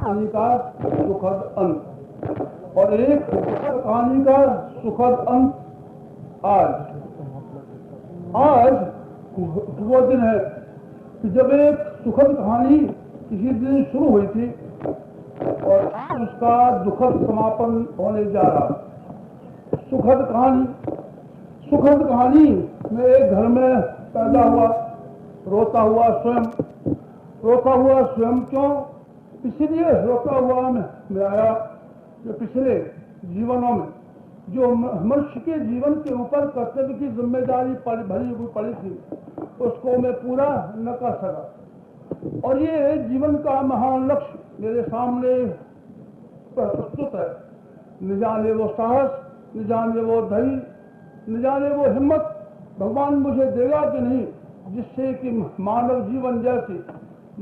कहानी का सुखद अंत और एक कहानी का सुखद अंत आज वो दिन है कि जब एक सुखद कहानी किसी दिन शुरू हुई थी और उसका दुखद समापन होने जा रहा। सुखद कहानी में एक घर में पैदा हुआ रोता हुआ स्वयं क्यों? इसलिए रोता हुआ मैं आया कि पिछले जीवनों में जो मनुष्य के जीवन के ऊपर कर्तव्य की जिम्मेदारी भरी हुई पड़ी थी उसको मैं पूरा न कर सका और ये जीवन का महान लक्ष्य मेरे सामने प्रस्तुत है। न जाने वो साहस, न जाने वो धैर्य, न जाने वो हिम्मत भगवान मुझे देगा कि नहीं, जिससे कि मानव जीवन जैसे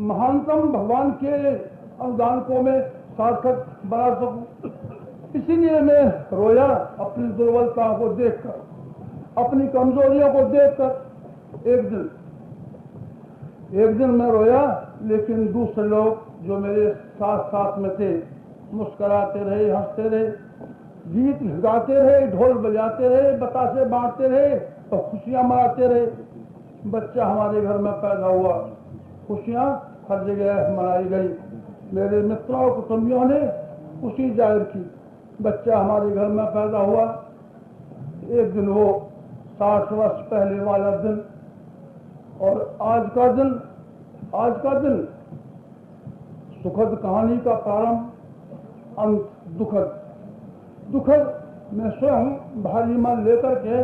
महानतम भगवान के अनुदान को मैं सार्थक बना सकूं। इसीलिए मैं रोया अपनी दुर्बलता को देखकर, अपनी कमजोरियों को देखकर। एक दिन मैं रोया, लेकिन दूसरे लोग जो मेरे साथ में थे मुस्कुराते रहे, हंसते रहे, गीत गाते रहे, ढोल बजाते रहे, बतासे बांटते रहे और खुशियां मनाते रहे। बच्चा हमारे घर में पैदा हुआ, खुशियां हर जगह मनाई गई। मेरे मित्रों और कुटुंबियों ने खुशी जाहिर की। बच्चा हमारे घर में पैदा हुआ। एक दिन वो 60 वर्ष पहले वाला दिन और आज का दिन सुखद कहानी का प्रारंभ, अंत दुखद। मैं स्वयं भारी मन लेकर के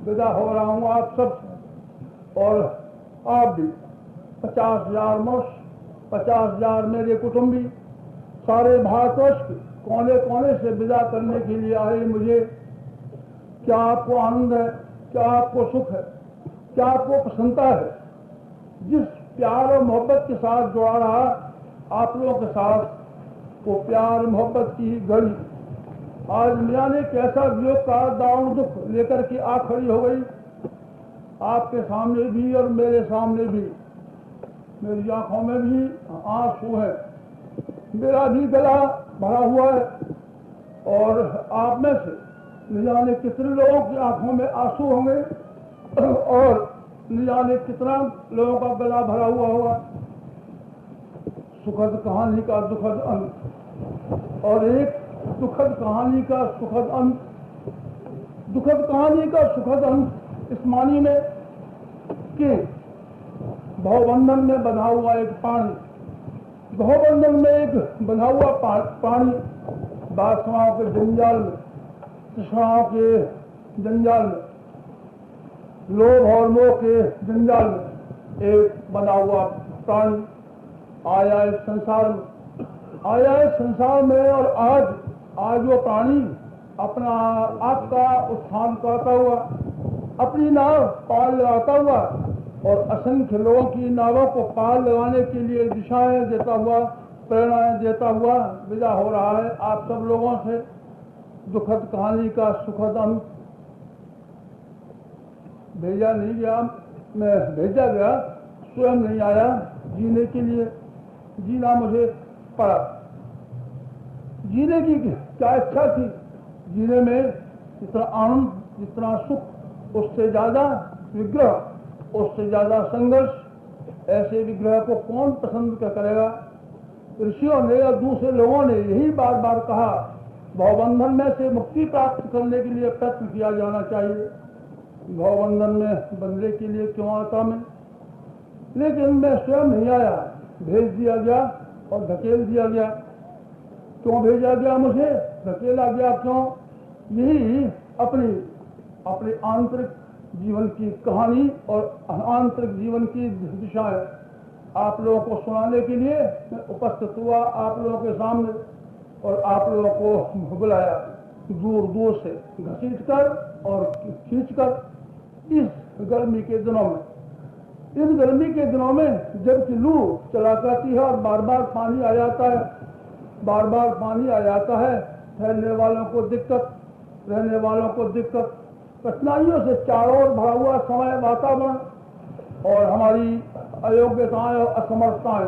विदा हो रहा हूँ आप सब और आप भी। 50,000 मनुष्य, 50,000 मेरे कुटुंबी सारे भारतवर्ष के कोने कोने से विदा करने के लिए आए मुझे। क्या आपको आनंद है? क्या आपको सुख है? क्या आपको प्रसन्नता है? जिस प्यार और मोहब्बत के साथ जुड़ा रहा आप लोगों के साथ, वो प्यार मोहब्बत की घड़ी आज मियाँ ने कैसा वियोग का दारुण दुख लेकर के आ खड़ी हो गई। आपके सामने भी और मेरे सामने भी, मेरी आंखों में भी आंसू है, मेरा भी गला भरा हुआ है और आप में से न जाने कितने लोगों की आंखों में आंसू होंगे और न जाने कितना लोगों का गला भरा हुआ होगा। सुखद कहानी का दुखद अंत और एक दुखद कहानी का सुखद अंत। दुखद कहानी का सुखद अंत इस मानी में कि भवबंधन में बंधा हुआ एक प्राणी, भवबंधन में एक बंधा हुआ प्राणी वासनाओं के जंजाल में, तृष्णाओं के जंजाल में, लोभ और मोह के जंजाल में एक बना हुआ प्राणी आया इस संसार में और आज वो प्राणी अपना आपका उत्थान करता हुआ, अपनी नाव पार लगाता हुआ और असंख्य लोगों की नावों को पार लगाने के लिए दिशाएं देता हुआ, प्रेरणाएं देता हुआ विदा हो रहा है आप सब लोगों से। दुखद कहानी का सुखद अंत। भेजा नहीं गया, मैं भेजा गया, स्वयं नहीं आया जीने के लिए। जीना मुझे पड़ा। जीने की क्या इच्छा थी? जीने में जितना आनंद, जितना सुख, उससे ज्यादा विग्रह, उससे ज्यादा संघर्ष। ऐसे विग्रह को कौन पसंद करेगा? ऋषियों ने या दूसरे लोगों ने यही बार बार कहा, भवबंधन में से मुक्ति प्राप्त करने के लिए प्रयत्न किया जाना चाहिए। भवबंधन में बंधने के लिए क्यों आता मैं? लेकिन मैं स्वयं नहीं आया, भेज दिया गया और धकेल दिया गया। क्यों भेजा गया मुझे, धकेला गया क्यों? यही अपनी आंतरिक जीवन की कहानी और आंतरिक जीवन की दिशाएं आप लोगों को सुनाने के लिए मैं उपस्थित हुआ आप लोगों के सामने और आप लोगों को बुलाया दूर दूर से घसीट कर और खींच कर। इस गर्मी के दिनों में, इन गर्मी के दिनों में जबकि लू चला करती है और बार बार पानी आ जाता है, बार बार पानी आ जाता है, ठहरने वालों को दिक्कत, रहने वालों को दिक्कत, कठिनाइयों से चारों ओर भरा हुआ समय वातावरण और हमारी अयोग्यताएं और असमर्थताएं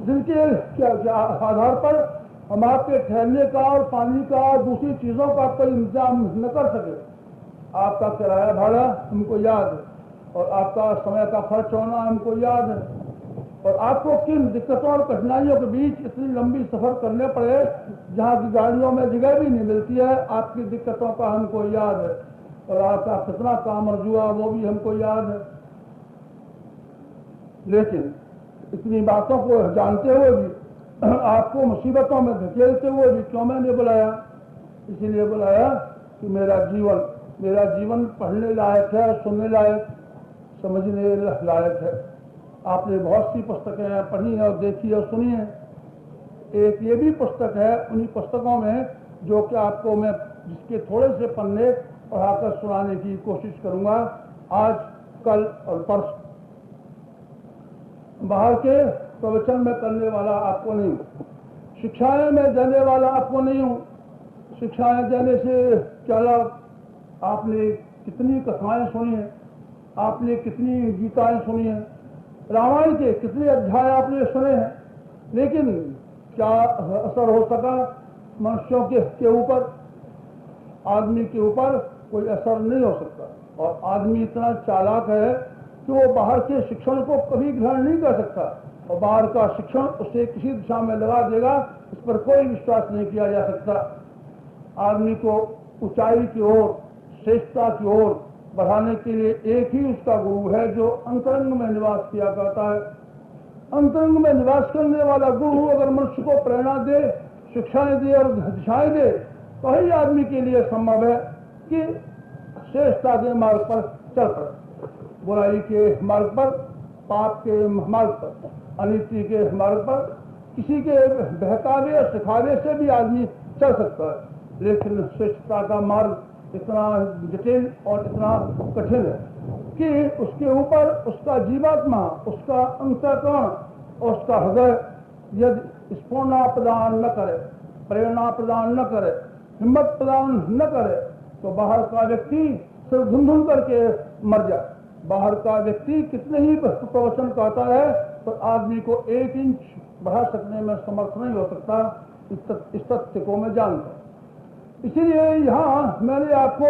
जिनके क्या आधार पर हम आपके ठहरने का और पानी का और दूसरी चीज़ों का कोई इंतजाम न कर सके। आपका किराया भाड़ा हमको याद है और आपका समय का खर्च होना हमको याद है, और आपको किन दिक्कतों और कठिनाइयों के बीच इतनी लंबी सफ़र करने पड़े जहाँ की गाड़ियों में जगह भी नहीं मिलती है, आपकी दिक्कतों का हमको याद है, और आपका कितना काम अर्जुआ वो भी हमको याद है। लेकिन इतनी बातों को जानते हुए भी, आपको मुसीबतों में धकेलते हुए भी क्यों मैंने बुलाया? इसीलिए बुलाया कि मेरा जीवन पढ़ने लायक है, सुनने लायक, समझने लायक है। आपने बहुत सी पुस्तकें पढ़ी हैं और देखी और सुनी हैं। एक ये भी पुस्तक है उन्हीं पुस्तकों में जो कि आपको मैं जिसके थोड़े से पन्ने पढ़ाकर सुनाने की कोशिश करूंगा आज, कल और परसों। बाहर के प्रवचन में करने वाला आपको नहीं हूँ, शिक्षाएं में देने वाला आपको नहीं हूँ। शिक्षाएं देने से क्या लाभ? आपने कितनी कथाएं सुनी हैं, आपने कितनी गीताएं सुनी हैं, रामायण के कितने अध्याय आपने सुने हैं, लेकिन क्या असर हो सका मनुष्यों के ऊपर? आदमी के ऊपर कोई असर नहीं हो सकता। और आदमी इतना चालाक है कि वो बाहर के शिक्षण को कभी ग्रहण नहीं कर सकता, और बाहर का शिक्षण उसे किसी दिशा में लगा देगा, इस पर कोई विश्वास नहीं किया जा सकता। आदमी को ऊंचाई की ओर, श्रेष्ठता की ओर बढ़ाने के लिए एक ही उसका गुरु है जो अंतरंग में निवास किया करता है। अंतरंग में निवास करने वाला गुरु अगर मनुष्य को प्रेरणा दे, शिक्षाएं दे और दिशाएं दे, तो ही आदमी के लिए संभव है कि श्रेष्ठता के मार्ग पर चल पड़े। बुराई के मार्ग पर, पाप के मार्ग पर, अनिति के मार्ग पर, किसी के बहकावे और सिखावे से भी आदमी चल सकता है, लेकिन श्रेष्ठता का मार्ग इतना जटिल और इतना कठिन है कि उसके ऊपर उसका जीवात्मा, उसका अंतःकरण और उसका हृदय यदि स्फूर्णा प्रदान न करे, प्रेरणा प्रदान न करे, हिम्मत प्रदान न करे, तो बाहर का व्यक्ति सिर्फ धुन करके मर जाए। बाहर का व्यक्ति कितने ही प्रवचन कहता है तो आदमी को 1 इंच बढ़ा सकने में समर्थ नहीं हो सकता। इस तथ्य को मैं जानता हूँ। इसीलिए यहाँ मैंने आपको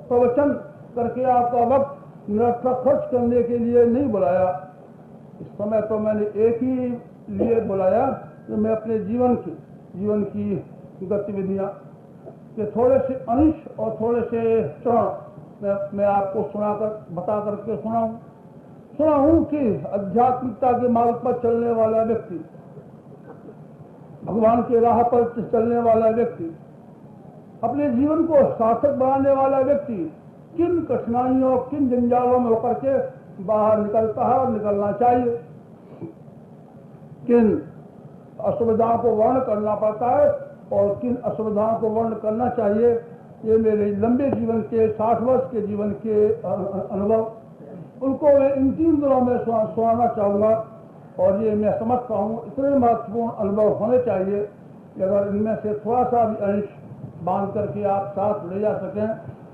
प्रवचन करके आपका वक्त निरर्थक खर्च करने के लिए नहीं बुलाया। इस समय तो मैंने एक ही लिए बुलाया कि मैं अपने जीवन की गतिविधियाँ के थोड़े से अंश और थोड़े से चरण मैं आपको बता करके सुना हूँ कि आध्यात्मिकता के मार्ग पर चलने वाला व्यक्ति, भगवान के राह पर चलने वाला व्यक्ति, अपने जीवन को सार्थक बनाने वाला व्यक्ति किन कठिनाइयों, किन जंजालों में होकर के बाहर निकलता है और निकलना चाहिए, किन असुविधाओं को वर्ण करना पड़ता है और किन असुविधाओं को वर्ण करना चाहिए। ये मेरे लंबे जीवन के 60 वर्ष के जीवन के अनुभव, उनको मैं इन 3 दिनों में सुनाना चाहूँगा। और ये मैं समझता हूँ इतने महत्वपूर्ण अनुभव होने चाहिए कि अगर इनमें से थोड़ा सा भी अंश बांध करके आप साथ ले जा सकें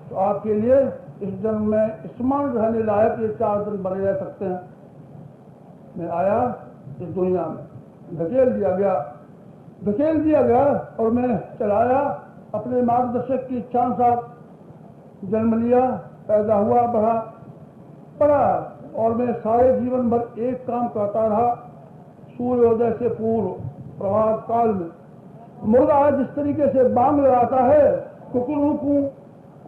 तो आपके लिए इस जन्म में स्मरण रहने लायक ये 4 दिन बने रह सकते हैं। मैं आया इस दुनिया में, धकेल दिया गया और मैं चलाया अपने मार्गदर्शक की इच्छा अनुसार। जन्म लिया, पैदा हुआ, बढ़ा, पढ़ा, और मैं सारे जीवन भर एक काम करता रहा। सूर्योदय से पूर्व प्रभात काल में मुर्गा जिस तरीके से बांग लगाता है कुकरू,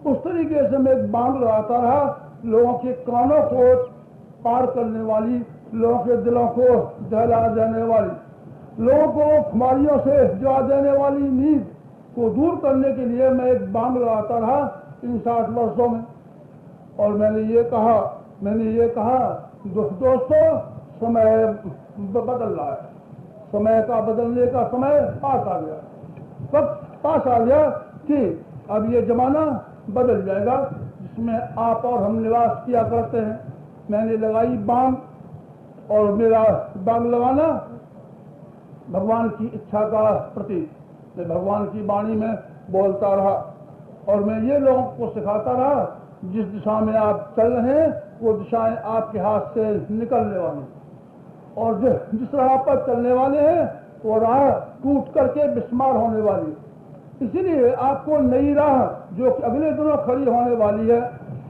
उस तरीके से मैं बांग लगाता रहा, लोगों के कानों को पार करने वाली, लोगों के दिलों को दहला देने वाली, लोगों को खुमारियों से जगा देने वाली नींद को दूर करने के लिए मैं एक बांग लगाता रहा इन 60 वर्षों में। और मैंने ये कहा दोस्तों, समय बदल रहा है, समय का बदलने का समय पास आ गया, वक्त पास आ गया कि अब ये जमाना बदल जाएगा जिसमें आप और हम निवास किया करते हैं। मैंने लगाई बांग, और मेरा बांग लगाना भगवान की इच्छा का प्रतीक। मैं भगवान की वाणी में बोलता रहा और मैं ये लोगों को सिखाता रहा, जिस दिशा में आप चल रहे हैं वो दिशाएं आपके हाथ से निकलने वाली। और जिस राह पर चलने वाले हैं वो राह टूट करके बिस्मार होने वाली है। इसीलिए आपको नई राह जो कि अगले दिनों खड़ी होने वाली है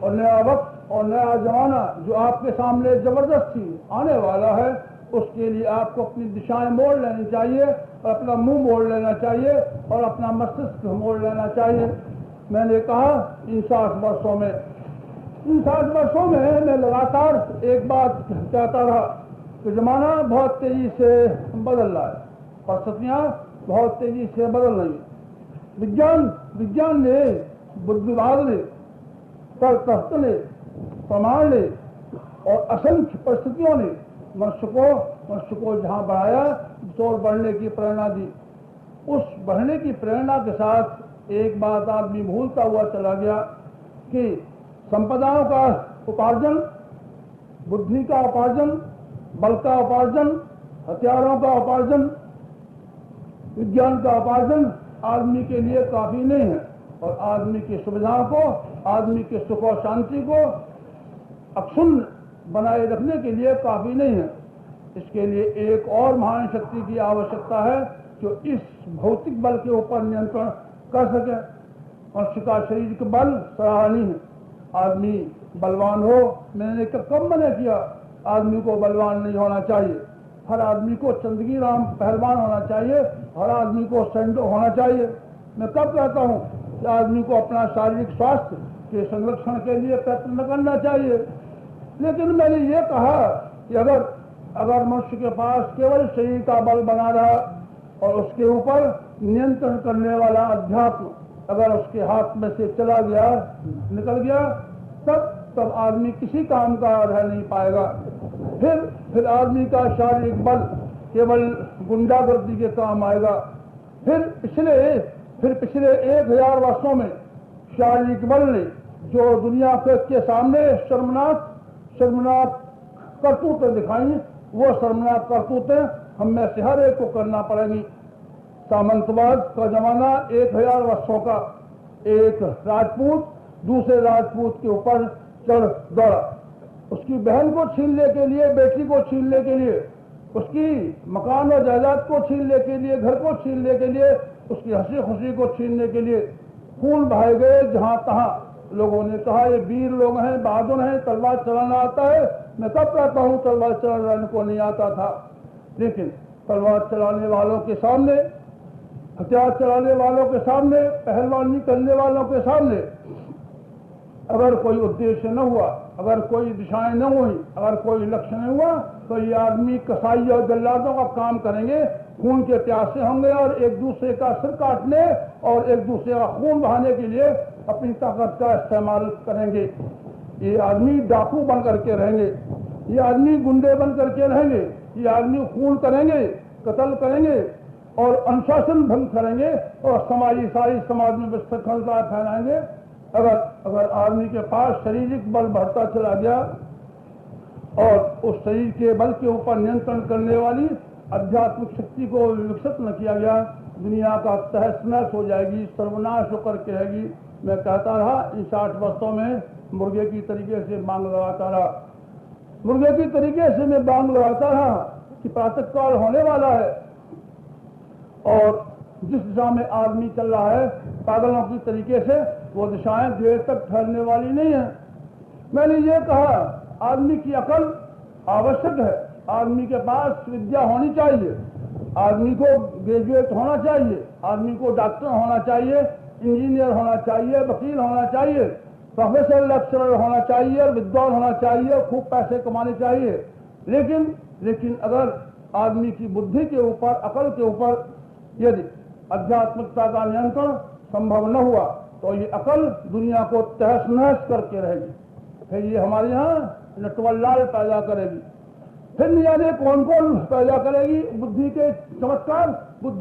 और नया वक्त और नया जमाना जो आपके सामने जबरदस्ती आने वाला है, उसके लिए आपको अपनी दिशाएं मोड़ लेनी चाहिए और अपना मुंह मोड़ लेना चाहिए और अपना मस्तिष्क मोड़ लेना चाहिए। मैंने कहा इन 60 वर्षों में मैं लगातार एक बात कहता रहा कि जमाना बहुत तेजी से बदल रहा है, परिस्थितियां बहुत तेजी से बदल रही हैं। विज्ञान ने, बुद्धिवाद ने, तर्क ने, प्रमाण ने और असंख्य परिस्थितियों ने मनुष्य को जहां बढ़ाया तो बढ़ने की प्रेरणा दी। उस बढ़ने की प्रेरणा के साथ एक बात आदमी भूलता हुआ चला गया कि संपदाओं का उपार्जन, बुद्धि का उपार्जन, बल का उपार्जन, हथियारों का उपार्जन, विज्ञान का उपार्जन आदमी के लिए काफी नहीं है और आदमी की सुविधाओं को, आदमी के सुख और शांति को अक्षुण्ण बनाए रखने के लिए काफी नहीं है। इसके लिए एक और महान शक्ति की आवश्यकता है जो इस भौतिक बल के ऊपर नियंत्रण कर सके। मनुष्य का शारीरिक बल सराहनीय है, आदमी बलवान हो। मैंने कब मना किया आदमी को बलवान नहीं होना चाहिए। हर आदमी को चंदगी राम पहलवान होना चाहिए, हर आदमी को सेंडो होना चाहिए। मैं कब कहता हूँ कि आदमी को अपना शारीरिक स्वास्थ्य के संरक्षण के लिए प्रयत्न करना चाहिए, लेकिन मैंने ये कहा कि अगर मनुष्य के पास केवल शरीर का बल बना रहा और उसके ऊपर नियंत्रण करने वाला अध्यात्म अगर उसके हाथ में से चला गया, निकल गया, तब आदमी किसी काम का रह नहीं पाएगा। फिर आदमी का शारीरिक बल केवल गुंडागर्दी के काम आएगा। फिर पिछले 1000 वर्षों में शारीरिक बल ने जो दुनिया के सामने शर्मनाक करतूतें दिखाई, वो शर्मनाक करतूतें हम में से हर एक को करना पड़ेगी। सामंतवाद का जमाना 1000 वर्षों का, एक राजपूत दूसरे राजपूत के ऊपर चढ़ दौड़ा, उसकी बहन को छीनने के लिए, बेटी को छीनने के लिए, उसकी मकान और जायदाद को छीनने के लिए, घर को छीनने के लिए, उसकी हंसी खुशी को छीनने के लिए खून बहाए गए जहां तहां। लोगों ने कहा ये वीर लोग हैं, बहादुर हैं, तलवार चलाना आता है। मैं कब कहता हूं तलवार चलाने को नहीं आता था, लेकिन तलवार चलाने वालों के सामने, हथियार चलाने वालों के सामने, पहलवानी करने वालों के सामने अगर कोई उद्देश्य न हुआ, अगर कोई दिशाएं न हुई, अगर कोई लक्ष्य नहीं हुआ, तो ये आदमी कसाई और जल्लादों का काम करेंगे, खून के प्यासे होंगे और एक दूसरे का सिर काटने और एक दूसरे का खून बहाने के लिए अपनी ताकत का इस्तेमाल करेंगे। ये आदमी डाकू बन करके रहेंगे, ये आदमी गुंडे बन करके रहेंगे, ये आदमी खून करेंगे, कत्ल करेंगे और अनुशासन भंग करेंगे और सारी समाज में विशृंखलता फैलाएंगे। अगर आदमी के पास शारीरिक बल बढ़ता चला गया और उस शरीर के बल के ऊपर नियंत्रण करने वाली आध्यात्मिक शक्ति को विकसित न किया गया, दुनिया का तहस नहस हो जाएगी, सर्वनाश होकर के रहेगी। मैं कहता रहा इन 60 वर्षों में मुर्गे की तरीके से बांग लगाता रहा, मुर्गे की तरीके से मैं बांग लगाता रहा कि प्रातः काल होने वाला है और जिस दिशा में आदमी चल रहा है पागलों की तरीके से, वो दिशाएं देर तक ठहरने वाली नहीं है। मैंने ये कहा आदमी की अकल आवश्यक है, आदमी के पास विद्या होनी चाहिए, आदमी को ग्रेजुएट होना चाहिए, आदमी को डॉक्टर होना चाहिए, इंजीनियर होना चाहिए, वकील होना चाहिए, प्रोफेसर लेक्चरर होना चाहिए, विद्वान होना चाहिए, खूब पैसे कमाने चाहिए। लेकिन अगर आदमी की बुद्धि के ऊपर, अकल के ऊपर यदि आध्यात्मिकता का नियंत्रण संभव न हुआ तो ये अकल दुनिया को तहस नहस करके रहेगी। फिर ये हमारे यहाँ नटवल्लाल पैदा करेगी, फिर न जाने कौन कौन पैदा करेगी। बुद्धि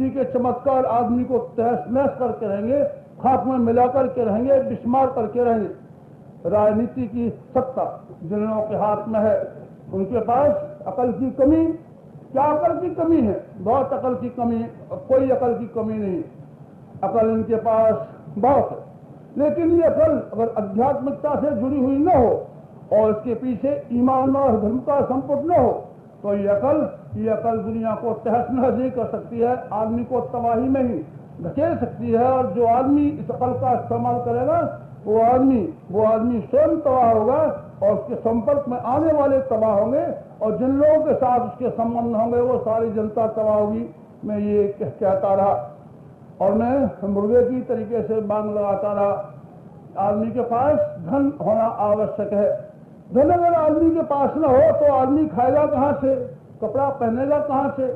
के चमत्कार आदमी को तहस नहस करके रहेंगे, खाक में मिला करके रहेंगे, बिस्मार करके रहेंगे। राजनीति की सत्ता जिन लोगों के हाथ में है उनके पास अकल की कमी, क्या अकल की कमी है? बहुत अकल की कमी, कोई अकल की कमी नहीं, अकल इनके पास बहुत है। लेकिन ये अकल अगर आध्यात्मिकता से जुड़ी हुई न हो और इसके पीछे ईमान और धर्म का संपुट न हो तो ये अकल दुनिया को तहस नहस नहीं कर सकती है, आदमी को तबाही में ही धकेल सकती है। और जो आदमी इस अकल का इस्तेमाल करेगा वो आदमी स्वयं तबाह होगा और उसके संपर्क में आने वाले तबाह होंगे, और जिन लोगों के साथ उसके संबंध होंगे वो सारी जनता तबाह होगी। मैं ये कहता रहा और मैं मुर्गे की तरीके से बांग लगाता रहा। आदमी के पास धन होना आवश्यक है। धन अगर आदमी के पास न हो तो आदमी खाएगा कहाँ से, कपड़ा पहनेगा कहाँ से,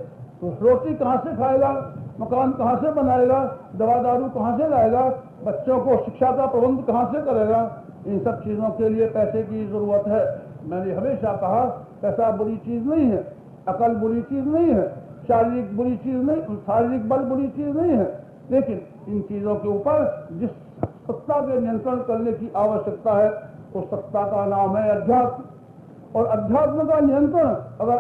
तो रोटी कहाँ से खाएगा, मकान कहाँ से बनाएगा, दवा दारू कहाँ से लाएगा, बच्चों को शिक्षा का प्रबंध कहाँ से करेगा। इन सब चीज़ों के लिए पैसे की जरूरत है। मैंने हमेशा कहा पैसा बुरी चीज़ नहीं है, अकल बुरी चीज़ नहीं है, शारीरिक बुरी चीज़ नहीं, शारीरिक बल बुरी चीज़ नहीं है, लेकिन इन चीज़ों के ऊपर जिस सत्ता के नियंत्रण करने की आवश्यकता है उस सत्ता का नाम है अध्यात्म। और अध्यात्म का नियंत्रण अगर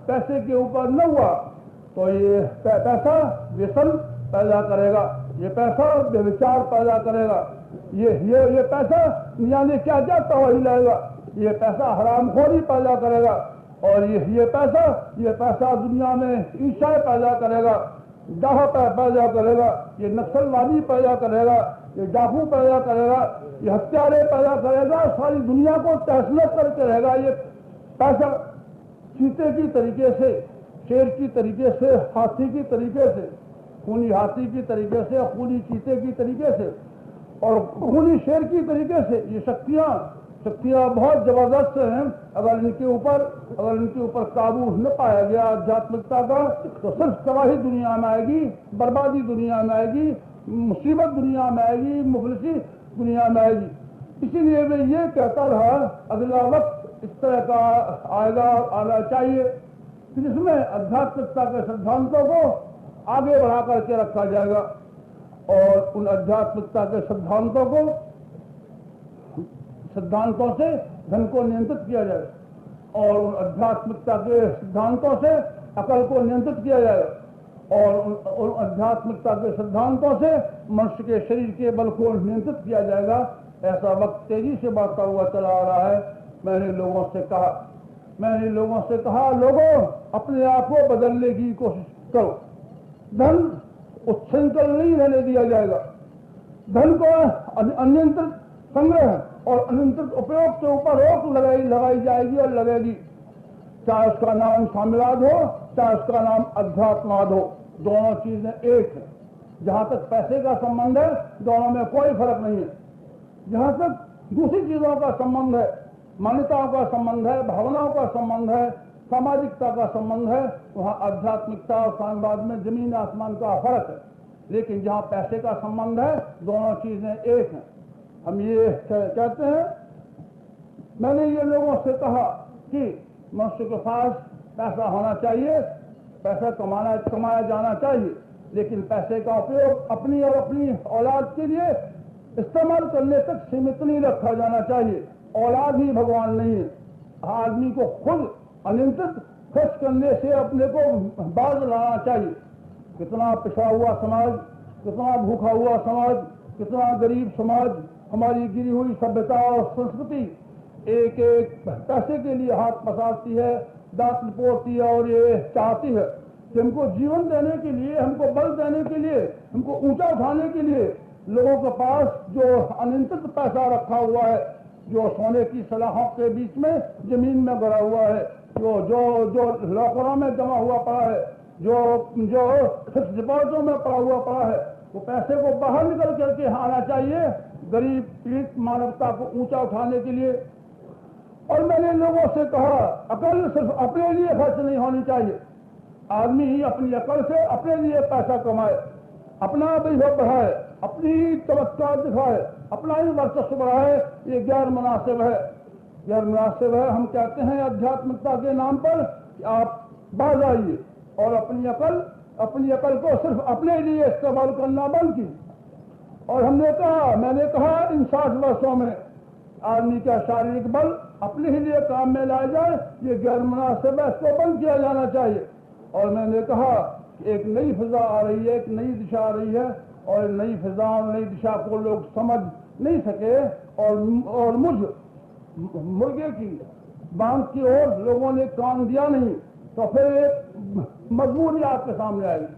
पैसे के ऊपर न हुआ तो ये पैसा व्यसन पैदा करेगा, ये पैसा व्यभिचार पैदा करेगा, ये पैसा यानी क्या क्या तबाही लाएगा, ये पैसा हरामखोरी पैदा करेगा, और ये पैसा दुनिया में ईर्ष्या पैदा करेगा, डाह पैदा करेगा, ये नक्सलवादी पैदा करेगा, ये डाकू पैदा करेगा, ये हत्यारे पैदा करेगा, सारी दुनिया को तहस-नहस करके रहेगा। ये पैसा चीते की तरीके से, शेर की तरीके से, हाथी की तरीके से, खूनी हाथी की तरीके से, खूनी चीते की तरीके से और खूनी शेर की तरीके से ये शक्तियां बहुत जबरदस्त हैं। अगर इनके ऊपर काबू न पाया गया आध्यात्मिकता का तो सिर्फ तबाही दुनिया में आएगी, बर्बादी दुनिया में आएगी, मुसीबत दुनिया में आएगी, मुफलिसी दुनिया में आएगी। इसीलिए मैं ये कहता रहा अगला वक्त इस तरह का आना चाहिए जिसमें आध्यात्मिकता के सिद्धांतों को आगे बढ़ा करके रखा जाएगा और उन आध्यात्मिकता के सिद्धांतों से धन को नियंत्रित किया जाएगा और उन आध्यात्मिकता के सिद्धांतों से अकल को नियंत्रित किया जाएगा और उन आध्यात्मिकता के सिद्धांतों से मनुष्य के शरीर के बल को नियंत्रित किया जाएगा। ऐसा वक्त तेजी से बढ़ता हुआ चला आ रहा है। मैंने लोगों से कहा लोगों अपने आप को बदलने की कोशिश करो। धन उच्छृंखल नहीं रहने दिया जाएगा। धन को अनियंत्रित संग्रह और अनियंत्रित उपयोग के ऊपर रोक लगाई जाएगी और लगेगी, चाहे उसका नाम साम्यवाद हो चाहे उसका नाम अध्यात्मवाद हो, दोनों चीजें एक है। जहां तक पैसे का संबंध है दोनों में कोई फर्क नहीं है। जहां तक दूसरी चीजों का संबंध है, मान्यताओं का संबंध है, भावनाओं का संबंध है, सामाजिकता का संबंध है, वहां आध्यात्मिकता और साम्यवाद में जमीन आसमान का फर्क है। लेकिन जहां पैसे का संबंध है दोनों चीजें एक हैं। हम ये कहते हैं, मैंने ये लोगों से कहा कि मनुष्य के पास पैसा होना चाहिए, पैसा कमाया जाना चाहिए, लेकिन पैसे का उपयोग अपनी और अपनी औलाद के लिए इस्तेमाल करने तक सीमित नहीं रखा जाना चाहिए। औलाद ही भगवान नहीं है। आदमी को खुद अनियंत्रित खर्च करने से अपने को बाज लाना चाहिए। कितना पिछड़ा हुआ समाज, कितना भूखा हुआ समाज, कितना गरीब समाज, हमारी गिरी हुई सभ्यता और संस्कृति एक एक पैसे के लिए हाथ पसारती है, दांत लिपोड़ती है और ये चाहती है कि हमको जीवन देने के लिए, हमको बल देने के लिए, हमको ऊंचा उठाने के लिए लोगों के पास जो अनियंत्रित पैसा रखा हुआ है, जो सोने की सलाखों के बीच में जमीन में गड़ा हुआ है, जो लॉकरों में जमा हुआ पड़ा है, जो फिक्स डिपॉजिटों में पड़ा है, वो पैसे को बाहर निकल करके आना चाहिए गरीब पीड़ित मानवता को ऊंचा उठाने के लिए। और मैंने लोगों से कहा अकल सिर्फ अपने लिए खर्च नहीं होनी चाहिए। आदमी ही अपनी अकल से अपने लिए पैसा कमाए, अपना वैभव बढ़ाए, अपनी ही चमत्कार दिखाए, अपना ही वर्चस्व बढ़ाए, ये गैर मुनासिब है। हम कहते हैं आध्यात्मिकता के नाम पर कि आप बाज आइए और अपनी अकल को सिर्फ अपने लिए इस्तेमाल करना बंद कीजिए। और मैंने कहा इन 60 वर्षों में आदमी का शारीरिक बल अपने ही लिए काम में लाया जाए, ये गैर मुनासिब है, इसको बंद किया जाना चाहिए। और मैंने कहा कि एक नई फिजा आ रही है, एक नई दिशा आ रही है और नई फिजा और नई दिशा को लोग समझ नहीं सके और मुर्गे की बांध की ओर लोगों ने कान दिया नहीं। तो फिर एक मजबूरी आपके सामने आएगी,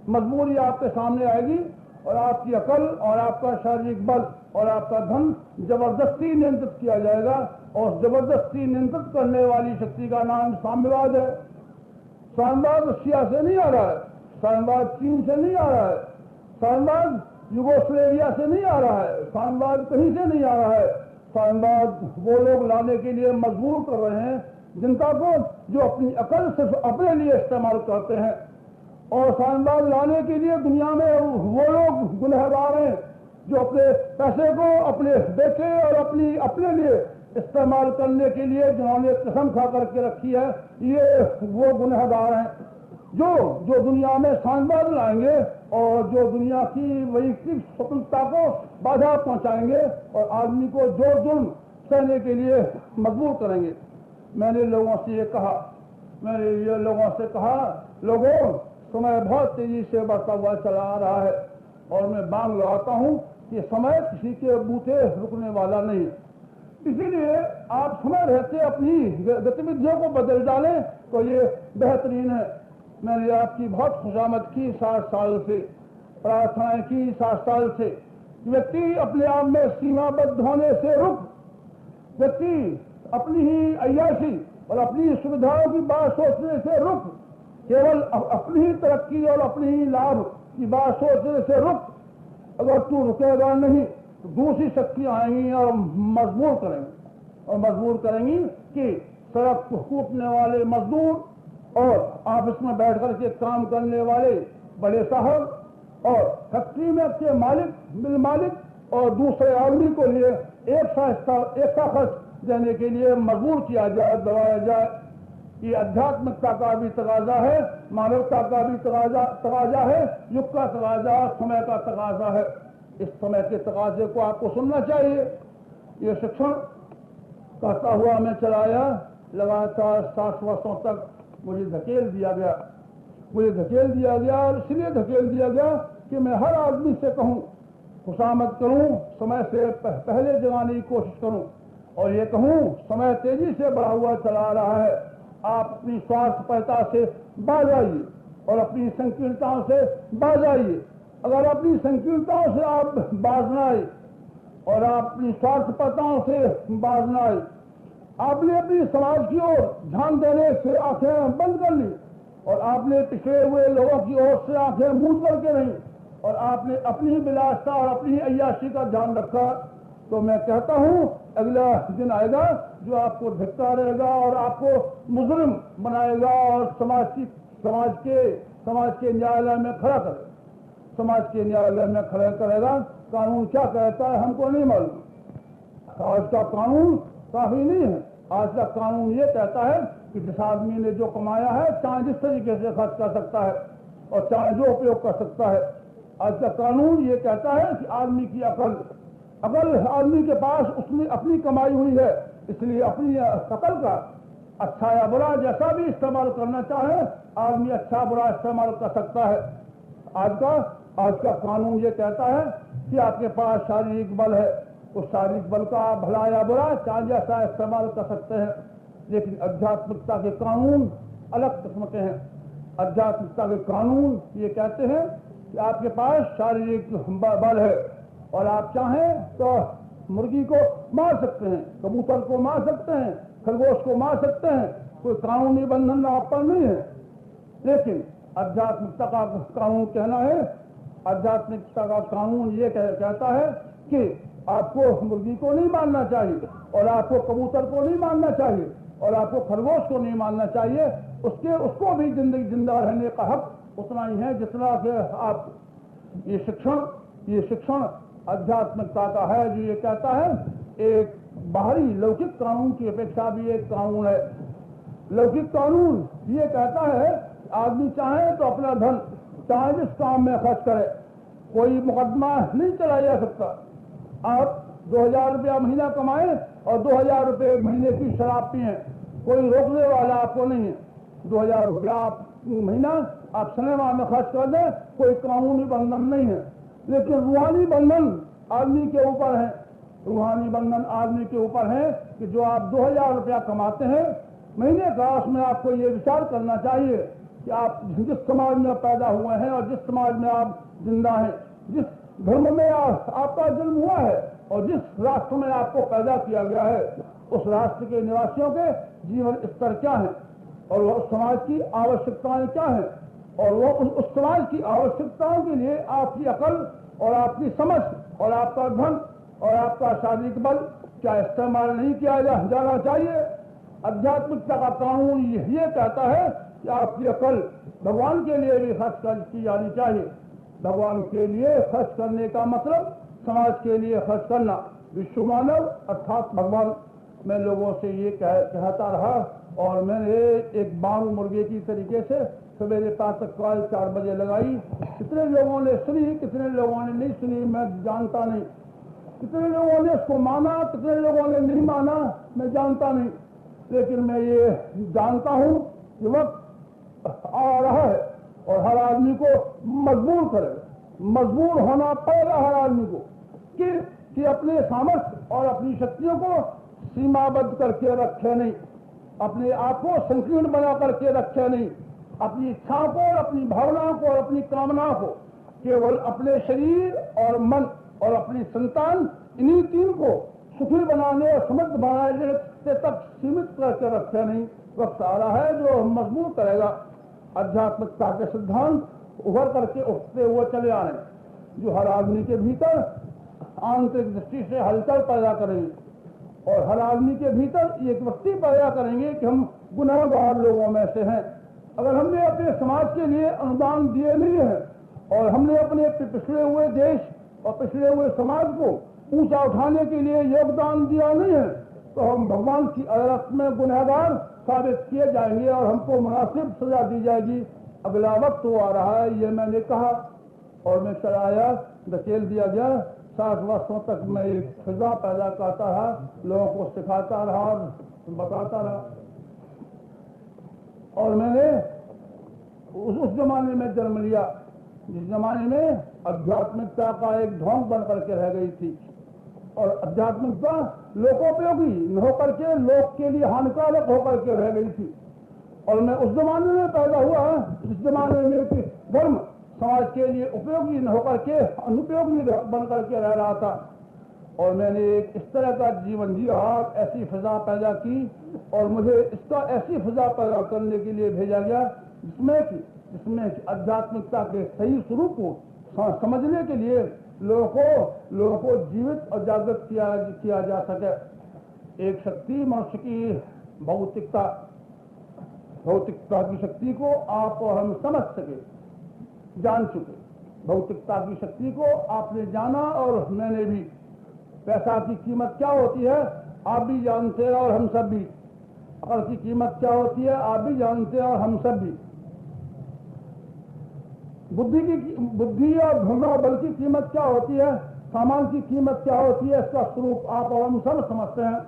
मजबूरी आपके सामने आएगी और आपकी अकल और आपका शारीरिक बल और आपका धन जबरदस्ती नियंत्रित किया जाएगा। और जबरदस्ती नियंत्रित करने वाली शक्ति का नाम साम्यवाद है। साम्यवाद रशिया से नहीं आ रहा है, साम्यवाद चीन से नहीं आ रहा है, साम्यवाद यूगोस्लेविया से नहीं आ रहा है, साम्यवाद कहीं से नहीं आ रहा है। साम्यवाद वो लोग लाने के लिए मजबूर कर रहे हैं जनता को जो अपनी अकल सिर्फ अपने लिए इस्तेमाल करते हैं। और साम्यवाद लाने के लिए दुनिया में वो लोग गुनहगार हैं जो अपने पैसे को अपने बेटे और अपने लिए इस्तेमाल करने के लिए जिन्होंने कसम खा करके रखी है, ये वो गुनहगार हैं जो दुनिया में साम्यवाद लाएंगे और जो दुनिया की वैयक्तिक स्वतंत्रता को बाधा पहुंचाएंगे और आदमी को जोर जुर्म सहने के लिए मजबूर करेंगे। मैंने लोगों से ये कहा, मैंने ये लोगों से कहा, लोगों समय बहुत तेजी से बढ़ता हुआ चला आ रहा है और मैं बांग लगाता हूं कि समय किसी के बूते रुकने वाला नहीं। इसीलिए आप समय रहते अपनी गतिविधियों को बदल डालें तो ये बेहतरीन है। मैंने आपकी बहुत खुशामद की 60 साल से, प्रार्थनाएं की 60 साल से। व्यक्ति अपने आप में सीमाबद्ध होने से रुक, व्यक्ति अपनी ही अय्याशी और अपनी सुविधाओं की बात सोचने से रुक, केवल अपनी ही तरक्की और अपनी ही लाभ की बात सोचने से रुक। अगर तू रुकेगा नहीं तो दूसरी शक्तियां आएंगी और मजबूर करेंगी कि सड़क कूटने वाले मजदूर और ऑफिस में बैठ कर के काम करने वाले बड़े साहब और फैक्ट्री में के मालिक, मिल मालिक और दूसरे आदमी को लिए एक सा खर्च देने के लिए मजबूर किया जाए, दबाया जाए। ये आध्यात्मिकता का भी तकाजा है, मानवता का भी तकाजा है, युग का तकाजा, समय का तकाजा है। इस समय के तकाजे को आपको सुनना चाहिए। ये शिक्षण कहता हुआ मैं चलाया, लगातार 60 वर्षों तक मुझे धकेल दिया गया और इसलिए धकेल दिया गया कि मैं हर आदमी से कहूं, खुशामद करूं, समय से पहले जगाने की कोशिश करूं और ये कहूं समय तेजी से बढ़ा हुआ चला रहा है। आप अपनी स्वार्थपरता से बाज आइए और अपनी संकीर्णताओं से बाज आइए। अगर अपनी संकीर्णताओं से आप बाज न आए और आप अपनी स्वार्थपरताओं से बाज न आए, आपने अपनी समाज की ओर ध्यान देने से आंखें बंद कर ली और आपने पिछड़े हुए लोगों की ओर से आंखें मूंद करके नहीं और आपने अपनी विलासता और अपनी अय्याशी का ध्यान रखा, तो मैं कहता हूं अगला दिन आएगा जो आपको धिक्कार रहेगा और आपको मुजरिम बनाएगा और समाज के न्यायालय में खड़ा करेगा, समाज के न्यायालय में खड़ा करेगा। कानून क्या कहता है हमको नहीं मालूम। आज का कानून काफी नहीं है। आज का कानून ये कहता है कि जिस आदमी ने जो कमाया है चाहे जिस तरीके से खर्च कर सकता है और चाहे जो उपयोग कर सकता है। आज का कानून ये कहता है कि आदमी की अकल आदमी के पास उसने अपनी कमाई हुई है, इसलिए अपनी अकल का अच्छा या बुरा जैसा भी इस्तेमाल करना चाहे आदमी अच्छा बुरा इस्तेमाल कर सकता है। आज का कानून ये कहता है कि आपके पास शारीरिक बल है, उस शारीरिक बल का भला या बुरा चाहे जैसा इस्तेमाल कर सकते हैं। लेकिन आध्यात्मिकता के कानून अलग किस्म के हैं। आध्यात्मिकता के कानून ये कहते हैं कि आपके पास शारीरिक बल है और आप चाहें तो मुर्गी को मार सकते हैं, कबूतर को मार सकते हैं, खरगोश को मार सकते हैं, कोई कानूनी बंधन आप पर नहीं है। लेकिन आध्यात्मिकता का कानून कहना है, आध्यात्मिकता का कानून ये कहता है कि आपको मुर्गी को नहीं मारना चाहिए और आपको कबूतर को नहीं मारना चाहिए और आपको खरगोश को नहीं मारना चाहिए। उसको भी जिंदगी जिंदा रहने का हक उतना ही है जितना कि आप। ये शिक्षण आध्यात्मिकता का है जो ये कहता है एक बाहरी लौकिक कानून की अपेक्षा भी एक कानून है। लौकिक कानून ये कहता है आदमी चाहे तो अपना धन चाहे जिस काम में खर्च करे, कोई मुकदमा नहीं चलाया जा सकता। आप 2000 रुपया महीना कमाएं और 2000 रुपये महीने की शराब पिए, कोई रोकने वाला आपको नहीं है। 2000 रुपया महीना आप सिनेमा में खर्च कर दें, कोई कानूनी बंधन नहीं है। लेकिन रूहानी बंधन आदमी के ऊपर है। रूहानी बंधन आदमी के ऊपर है कि जो आप 2000 रुपया कमाते हैं महीने का उसमें आपको ये विचार करना चाहिए कि आप जिस समाज में पैदा हुए हैं और जिस समाज में आप जिंदा हैं, जिस धर्म में आपका जन्म हुआ है और जिस राष्ट्र में आपको पैदा किया गया है, उस राष्ट्र के निवासियों के जीवन स्तर क्या है और वह उस समाज की आवश्यकताएं क्या है और वो उस समाज की आवश्यकताओं के लिए आपकी अकल और आपकी समझ और आपका धन और आपका शारीरिक बल क्या इस्तेमाल नहीं किया जाना चाहिए। आध्यात्मिकता का कानून ये कहता है कि आपकी अकल भगवान के लिए भी खर्च की जानी चाहिए। भगवान के लिए खर्च करने का मतलब समाज के लिए खर्च करना। विश्व मानव अर्थात भगवान, मैं लोगों से ये कहता रहा और मैंने एक बांग मुर्गे की तरीके से सवेरे प्रातःकाल 4 बजे लगाई। कितने लोगों ने सुनी, कितने लोगों ने नहीं सुनी, मैं जानता नहीं। कितने लोगों ने उसको माना, कितने लोगों ने नहीं माना, मैं जानता नहीं। लेकिन मैं ये जानता हूं कि वक्त आ रहा है और हर आदमी को मजबूर करेगा, मजबूर होना पड़ेगा हर आदमी को कि अपने सामर्थ्य और अपनी शक्तियों को सीमाबद्ध करके रखे नहीं, अपने आप को संकीर्ण बना करके रखे नहीं, अपनी इच्छाओं को और अपनी भावनाओं को और अपनी कामनाओं को केवल अपने शरीर और मन और अपनी संतान, इन्हीं तीन को सुखी बनाने और समृद्ध बनाने तक सीमित करके रखे नहीं। वक्त आ रहा है जो मजबूर करेगा। आध्यात्मिकता के सिद्धांत उभर करके उठते हुए चले आ रहे हैं जो हर आदमी के भीतर आंतरिक दृष्टि से हलचल पैदा करेंगे और हर आदमी के भीतर एक वृत्ति पैदा करेंगे कि हम गुनाहगार लोगों में से हैं। अगर हमने अपने समाज के लिए अनुदान दिए नहीं है और हमने अपने पिछड़े हुए देश और पिछड़े हुए समाज को ऊंचा उठाने के लिए योगदान दिया नहीं है तो हम भगवान की अदालत में गुनहगार साबित किए जाएंगे और हमको मुनासिब सजा दी जाएगी। अगला वक्त वो आ रहा है, ये मैंने कहा और मैं चलाया, धकेल दिया गया। 60 वर्षों तक मैं एक फिजा पैदा करता रहा, लोगों को सिखाता रहा और बताता रहा और मैंने उस जमाने में जन्म लिया जिस जमाने में आध्यात्मिकता का एक ढोंग बन करके रह गई थी और आध्यात्मिकता लोकोपयोगी न होकर के लोक के लिए हानिकारक होकर के रह गई थी। और मैं उस जमाने में पैदा हुआ जिस जमाने में धर्म समाज के लिए उपयोगी न होकर के अनुपयोगी बन करके रह रहा था और मैंने एक इस तरह का जीवन जिया, ऐसी फिजा पैदा की और मुझे इसका ऐसी फिजा पैदा करने के लिए भेजा गया जिसमें आध्यात्मिकता के सही स्वरूप को समझने के लिए लोगों को जीवित और जागृत किया जा सके। एक शक्ति मनुष्य की भौतिकता की शक्ति को आप और हम समझ सके, जान चुके। भौतिकता की शक्ति को आपने जाना और मैंने भी। पैसा की कीमत क्या होती है आप भी जानते हैं और हम सब भी। अकल की कीमत क्या होती है आप भी जानते हैं और हम सब भी। बुद्धि और धन बल की कीमत क्या होती है, सामान की कीमत क्या होती है, इसका स्वरूप आप और हम सब समझते हैं।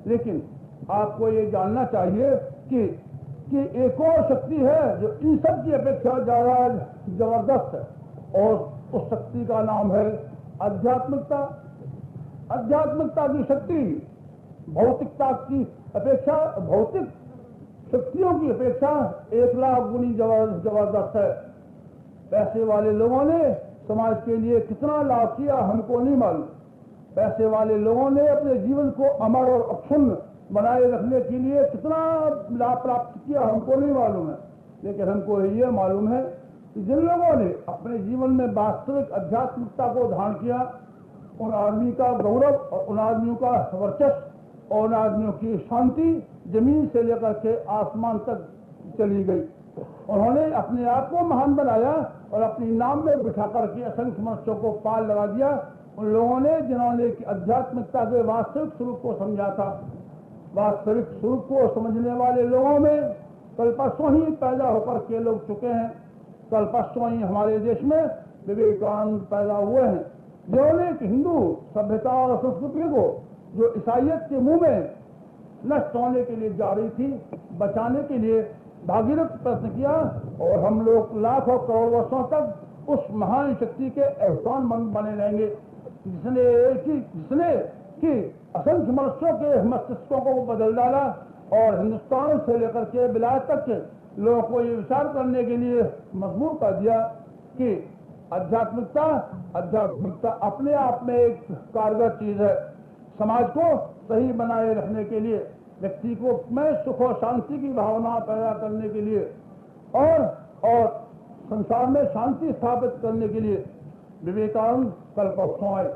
लेकिन आपको ये जानना चाहिए कि एक और शक्ति है जो इन सब की अपेक्षा ज्यादा जबरदस्त है और उस शक्ति का नाम है आध्यात्मिकता। आध्यात्मिकता की शक्ति भौतिकता की अपेक्षा, भौतिक शक्तियों की अपेक्षा 1 लाख गुनी जबरदस्त है। पैसे वाले लोगों ने समाज के लिए कितना लाभ किया हमको नहीं मालूम। पैसे वाले लोगों ने अपने जीवन को अमर और अक्षुण्ण बनाए रखने के लिए कितना लाभ प्राप्त किया हमको नहीं मालूम है। लेकिन हमको ये मालूम है कि जिन लोगों ने अपने जीवन में वास्तविक आध्यात्मिकता को धारण किया, उन आदमी का गौरव और उन आदमियों का वर्चस्व और उन आदमियों की शांति जमीन से लेकर के आसमान तक चली गई। उन्होंने अपने आप को महान बनाया और अपनी नाम में बिठा करके असंख्य मनुष्यों को पाल लगा दिया। उन लोगों ने जिन्होंने आध्यात्मिकता के वास्तविक स्वरूप को समझा था। वास्तविक स्वरूप को समझने वाले लोगों में कल परसों ही पैदा होकर के लोग चुके हैं। कल परसों ही हमारे देश में विवेकानंद पैदा हुए हैं, जिन्होंने हिंदू सभ्यता और संस्कृति को जो ईसाइयत के मुंह में नष्ट होने के लिए जा रही थी, बचाने के लिए भागीरथ प्रयत्न किया और हम लोग लाखों करोड़ वर्षों तक उस महान शक्ति के एहसानमंद बने रहेंगे जिसने कि असंख्य मनुष्यों के मस्तिष्कों को बदल डाला, और हिंदुस्तान से लेकर के विलायत तक के लोगों को ये विचार करने के लिए मजबूर कर दिया कि आध्यात्मिकता अपने आप में एक कारगर चीज है। समाज को सही बनाए रखने के लिए, व्यक्ति को में सुख और शांति की भावना पैदा करने के लिए और संसार में शांति स्थापित करने के लिए विवेकानंद कल परसों आए।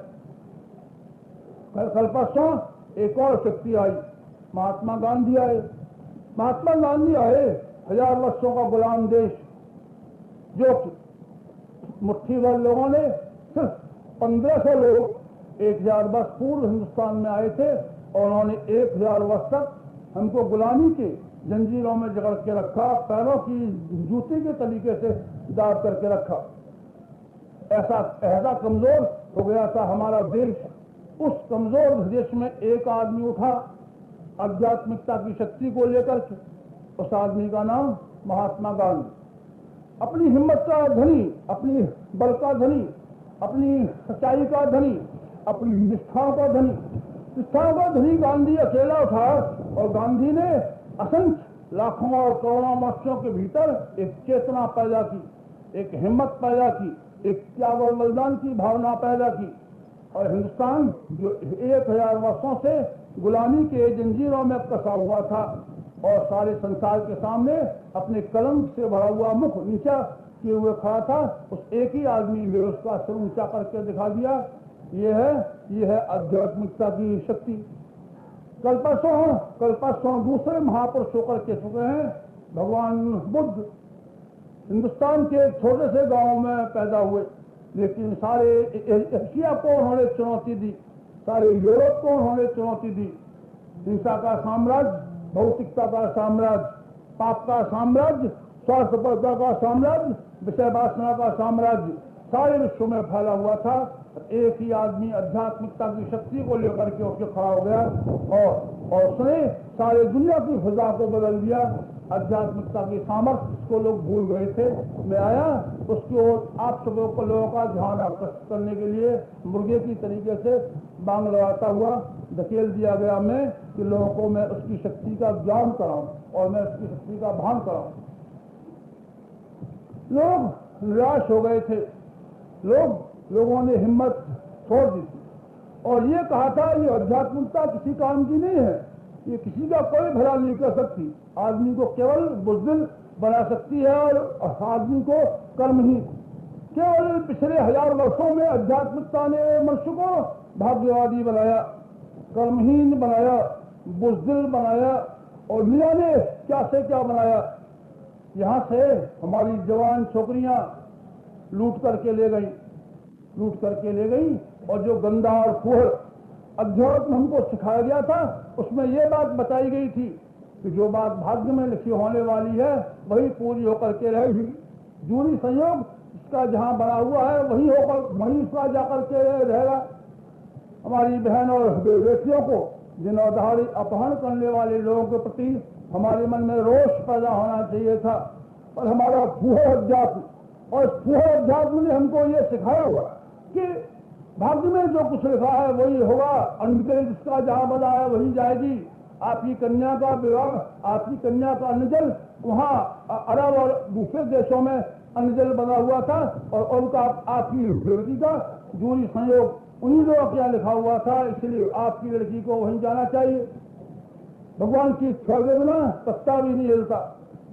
कल परसों एक और शक्ति आई, महात्मा गांधी आए। महात्मा गांधी आए, 1000 वर्षों का गुलाम देश, जो मुट्ठी भर लोगों ने, सिर्फ 1500 लोग 1000 वर्ष पूर्व हिंदुस्तान में आए थे और उन्होंने 1000 वर्ष तक हमको गुलामी के जंजीरों में जकड़ के रखा, पैरों की जूती के तरीके से दाब करके रखा। ऐसा कमजोर हो गया था हमारा देश। उस कमजोर देश में एक आदमी उठा आध्यात्मिकता की शक्ति को लेकर के। उस आदमी का नाम महात्मा गांधी। अपनी हिम्मत का धनी, अपनी बल का धनी, अपनी सच्चाई का धनी, अपनी निष्ठाओं का धनी गांधी अकेला उठा और गांधी ने असंख्य लाखों और करोड़ों मनुष्यों के भीतर एक चेतना पैदा की, एक हिम्मत पैदा की, एक त्याग और बलिदान की भावना पैदा की। और हिंदुस्तान जो 1000 वर्षों से गुलामी के जंजीरों में कसा हुआ था और सारे संसार के सामने अपने कलंक से भरा हुआ मुख नीचा किए हुए खड़ा था, उस एक ही आदमी ने उसका सिर ऊंचा करके दिखा दिया। ये है आध्यात्मिकता की शक्ति। कल परसों दूसरे महापुरुष होकर के चुके हैं भगवान बुद्ध। हिंदुस्तान के एक छोटे से गांव में पैदा हुए, लेकिन सारे एशिया को उन्होंने चुनौती दी, सारे यूरोप को उन्होंने चुनौती दी। हिंसा का साम्राज्य, भौतिकता का साम्राज्य, पाप का साम्राज्य, स्वार्थपरता का साम्राज्य, विषय वासना का साम्राज्य सारे विश्व में फैला हुआ था। एक ही आदमी आध्यात्मिकता की शक्ति को लेकर के उसके खड़ा हो गया और उसने सारे दुनिया की फिजा को बदल दिया। आध्यात्मिकता की सामर्थ्य जिसको लोग भूल गए थे, मैं आया उसकी ओर आप सब लोगों का ध्यान आकर्षित करने के लिए मुर्गे की तरीके से बांग लगाता हुआ धकेल दिया गया मैं कि लोगों को मैं उसकी शक्ति का ज्ञान कराऊं और मैं उसकी शक्ति का भान कराऊं। लोग निराश हो गए थे, लोगों ने हिम्मत छोड़ दी थी और ये कहा था ये आध्यात्मिकता किसी काम की नहीं है, ये किसी का कोई भला नहीं कर सकती, आदमी को केवल बुज़दिल बना सकती है और आदमी को कर्महीन। केवल पिछले 1000 वर्षों में आध्यात्मिकता ने मनुष्य को भाग्यवादी बनाया, कर्महीन बनाया, बुज़दिल बनाया और दुनिया ने क्या से क्या बनाया। यहाँ से हमारी जवान छोकरियां लूट करके ले गई और जो गंदा और फूहड़ अध्यात्म हमको सिखाया गया था उसमें ये बात बताई गई थी कि जो बात भाग्य में लिखी होने वाली है वही पूरी होकर के रहेगी। जूरी संयोग इसका जहाँ बना हुआ है वही उसका जाकर के रहेगा। हमारी बहन और बेटियों को जिनौधारी अपहरण करने वाले लोगों के प्रति हमारे मन में रोष पैदा होना चाहिए था। और हमारा फूहड़ अध्यात्म और इस फूहड़ अध्यात्म ने हमको ये सिखाया हुआ कि भाग्य में जो कुछ लिखा है वही होगा, अंधकरे जिसका जहाँ बना है वही जाएगी। आपकी कन्या का विवाह, आपकी कन्या का अन्नजल वहाँ अरब और दूसरे देशों में अन्नजल बना हुआ था और उनका आपकी लड़की का जूरी संयोग उन्हीं लोगों के यहाँ लिखा हुआ था, इसलिए आपकी लड़की को वहीं जाना चाहिए। भगवान की इच्छा के बिना पत्ता भी नहीं हिलता,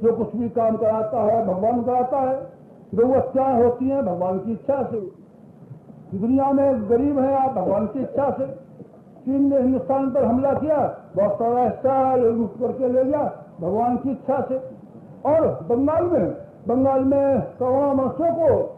जो कुछ भी काम कराता है भगवान कराता है। गौहत्याएं होती हैं भगवान की इच्छा से, दुनिया में गरीब हैं आप भगवान की इच्छा से। चीन ने हिंदुस्तान पर हमला किया, बहुत सारा हिस्सा लूट करके ले गया भगवान की इच्छा से। और बंगाल में करोड़ों मनुष्यों को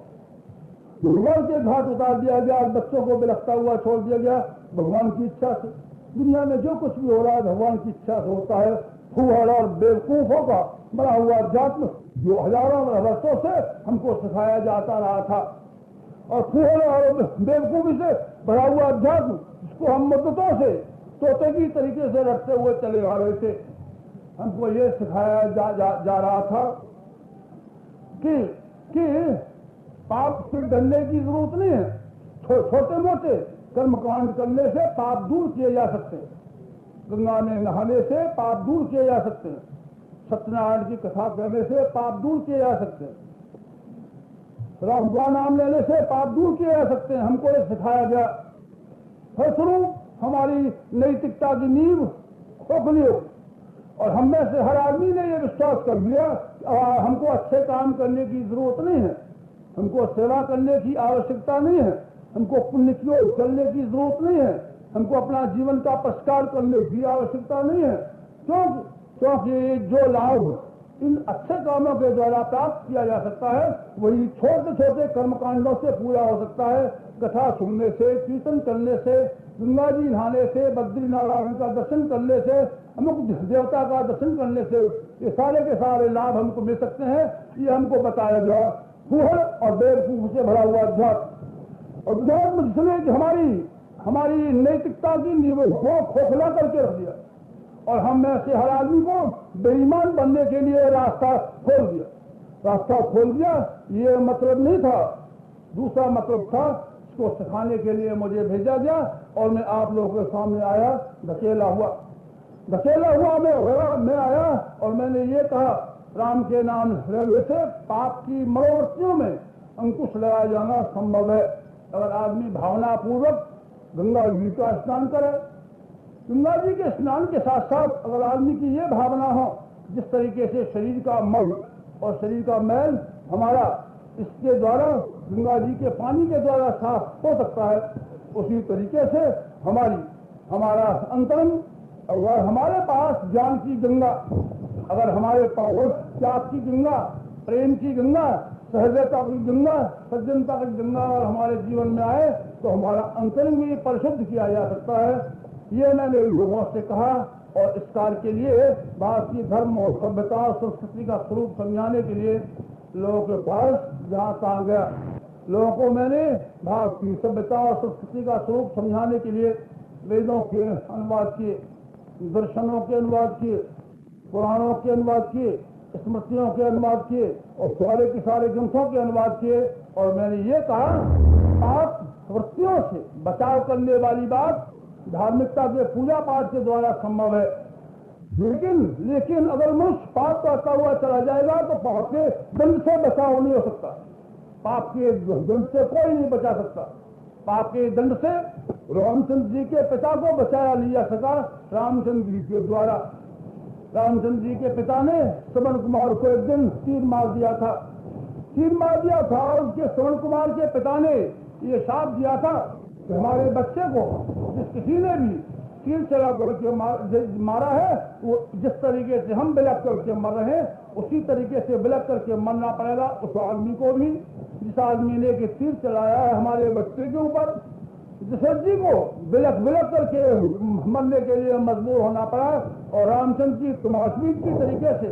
भगवान के घाट उतार दिया गया और बच्चों को बिलखता हुआ छोड़ दिया गया भगवान की इच्छा से। दुनिया में जो कुछ भी हो रहा है भगवान की इच्छा से होता है। फूहड़ और बेवकूफों का बना हुआ अध्यात्म जो हजारों वर्षों से हमको सिखाया जाता रहा था और फूहड़ और बेवकूफी से भरा हुआ अध्यात्म जिसको हम मुद्दतों से तोते की तरीके से रखते हुए चले आ रहे थे, हमको ये सिखाया जा रहा था कि पाप से डरने की जरूरत नहीं है। छोटे मोटे कर्मकांड करने से पाप दूर किए जा सकते हैं। गंगा में नहाने से पाप दूर किए जा सकते हैं, सत्यनारायण की कथा करने से पाप दूर किए जा सकते हैं, राम का नाम लेने से पाप दूर किए जा सकते हैं। हमको ये सिखाया गया। फलस्वरूप हमारी नैतिकता की नींव खोखली हो और हम में से हर आदमी ने ये विश्वास कर लिया हमको अच्छे काम करने की जरूरत नहीं है, हमको सेवा करने की आवश्यकता नहीं है, हमको पुण्य की ओर चलने की जरूरत नहीं है, हमको अपना जीवन का परिष्कार करने की आवश्यकता नहीं है। क्योंकि जो लाभ इन अच्छे कामों के द्वारा प्राप्त किया जा सकता है वही छोटे छोटे कर्मकांडों से पूरा हो सकता है। कथा सुनने से, कीर्तन करने से, गंगा जी नहाने से, बद्रीनारायण का दर्शन करने से, अमुक देवता का दर्शन करने से ये सारे के सारे लाभ हमको मिल सकते हैं। ये हमको बताया गया। फूहड़ और बेवकूफ से भरा हुआ अध्यात्म, अध्यात्म इसलिए कि हमारी नैतिकता की नींव को खोखला करके रख दिया और हम में से हर आदमी को बेईमान बनने के लिए रास्ता खोल दिया। ये मतलब नहीं था, दूसरा मतलब था। इसको सिखाने के लिए मुझे भेजा गया और मैं आप लोगों के सामने आया, धकेला हुआ मैं आया और मैंने ये कहा, राम के नाम लेने से पाप की मनोवृत्तियों में अंकुश लगाया जाना संभव है। अगर आदमी भावना पूर्वक गंगा जी का स्नान करे, गंगा जी के स्नान के साथ साथ अगर आदमी की ये भावना हो, जिस तरीके से शरीर का मल और शरीर का मैल हमारा इसके द्वारा गंगा जी के पानी के द्वारा साफ हो सकता है, उसी तरीके से हमारा अंतरंग, अगर हमारे पास ज्ञान की गंगा, अगर हमारे पास त्याग की गंगा, प्रेम की गंगा, सहजता की गंगा, सज्जनता की गंगा अगर हमारे जीवन में आए तो हमारा अंतरंग भी परिशुद्ध किया जा सकता है। ये मैंने लोगों से कहा और इस कार्य के लिए भारतीय धर्म और सभ्यता और संस्कृति का स्वरूप समझाने के लिए लोगों के पास जहाँ तहाँ गया। लोगों को मैंने भारतीय सभ्यता और संस्कृति का स्वरूप समझाने के लिए वेदों के अनुवाद किए, दर्शनों के अनुवाद किए, पुराणों के अनुवाद किए, स्मृतियों के अनुवाद किए और सारे के सारे ग्रंथों के अनुवाद किए। और मैंने ये कहा, पाप वृत्तियों से बचाव करने वाली बात धार्मिकता के पूजा पाठ के द्वारा संभव है, लेकिन अगर मनुष्य पाप करता हुआ चला जाएगा तो पाप के दंड से बचाव नहीं हो सकता। पाप के दंड से कोई नहीं बचा सकता। पाप के दंड से रामचंद्र जी के पिता को बचाया नहीं जा सका रामचंद्र जी के द्वारा। रामचंद्र जी के पिता ने श्रवण कुमार को एक दिन तीर मार दिया था और उसके श्रवण कुमार के पिता ने ये शाप दिया था कि हमारे बच्चे को किसी ने भी तीर चला करके मारा है, वो जिस तरीके से हम बिलक करके मर रहे हैं उसी तरीके से बिलक करके मरना पड़ेगा उस आदमी को भी, जिस आदमी ने कि तीर चलाया है हमारे बच्चे के ऊपर। दशरथ जी को बिलक करके मरने के लिए मजबूर होना पड़ा और रामचंद्र जी तमाशबीन की तरीके से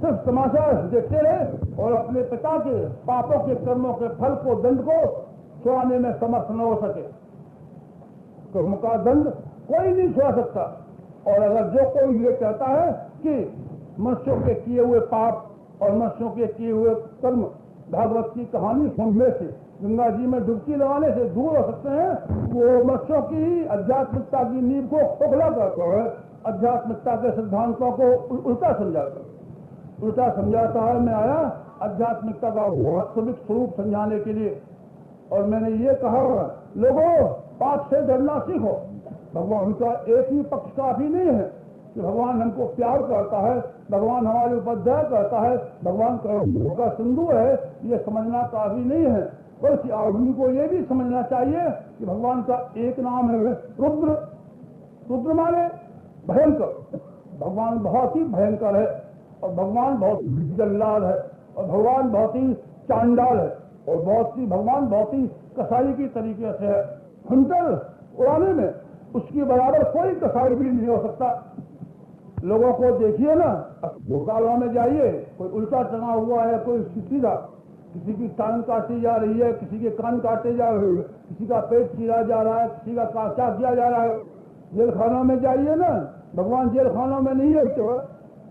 सिर्फ तमाशा देखते रहे और अपने पिता के पापों के कर्मों के फल को, दंड को छुड़ाने में समर्थ न हो सके। कर्म का दंड कोई नहीं छुड़ा सकता। और अगर जो कोई ये कहता है कि मनुष्यों के किए हुए पाप और मनुष्यों के किए हुए कर्म भागवत की कहानी सुनने से, गंगा जी में डुबकी लगाने से दूर हो सकते हैं, वो मनुष्यों की आध्यात्मिकता की नींव को खोखला करता है, आध्यात्मिकता के सिद्धांतों को उल्टा समझाता है। मैं आया आध्यात्मिकता का वास्तविक स्वरूप समझाने के लिए और मैंने ये कहा, लोगों पाप से डरना सीखो। भगवान का एक ही पक्ष काफी नहीं है कि भगवान हमको प्यार करता है, भगवान हमारे ऊपर दया करता है, भगवान का सिंधु है, ये समझना काफी नहीं है। बल्कि आदमी को ये भी समझना चाहिए कि भगवान का एक नाम है रुद्र। रुद्र माने भयंकर। भगवान बहुत ही भयंकर है और भगवान बहुत जल्लाद है और भगवान बहुत ही चांडाल है और भगवान बहुत ही कसाई की तरीके से है। हंटर उड़ाने में उसकी बराबर कोई कसाई भी नहीं हो सकता। लोगों को देखिए ना, अस्पतालों में जाइए, कोई उल्टा टंगा हुआ है, कोई सीधा, किसी की टांग काटी जा रही है, किसी के कान काटे जा रहे हैं, किसी का पेट चीरा जा रहा है, किसी का क्या किया जा रहा है। जेल खानों में जाइए ना, भगवान जेल खानों में नहीं है क्या?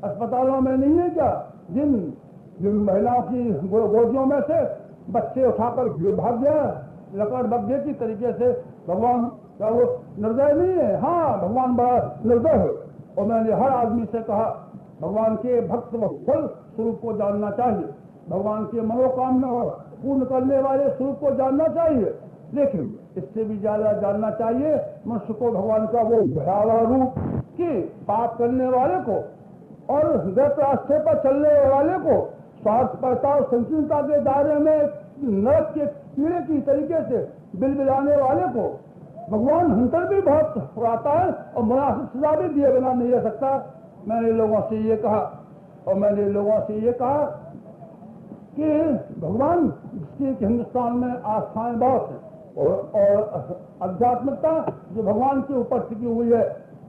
अस्पतालों में नहीं है क्या? जिन महिलाओं की गोदियों में से बच्चे उठाकर भाग गया, लकड़ बग्घे की तरीके से, भगवान क्या वो निर्दय नहीं है? हाँ, भगवान बड़ा निर्दय है। और मैंने हर आदमी से कहा भगवान के भक्त वत्सल स्वरूप को जानना चाहिए, भगवान के मनोकामना पूर्ण करने वाले स्वरूप को जानना चाहिए, लेकिन इससे भी ज्यादा जानना चाहिए मनुष्य को भगवान का वो भयावह रूप कि पाप करने वाले को और गलत रास्ते पर चलने वाले को स्वार्थपरता और संकीर्णता के दायरे में नरक के कीड़े की तरीके से बिलबिलाने वाले को भगवान हंतर भी बहुत आता है और मुनासिब सजा भी दिए बिना नहीं रह सकता। मैंने लोगों से ये कहा और मैंने लोगों से ये कहा कि भगवान जिसकी हिंदुस्तान में आस्थाएं बहुत हैं और आध्यात्मिकता जो भगवान के ऊपर टिकी हुई है,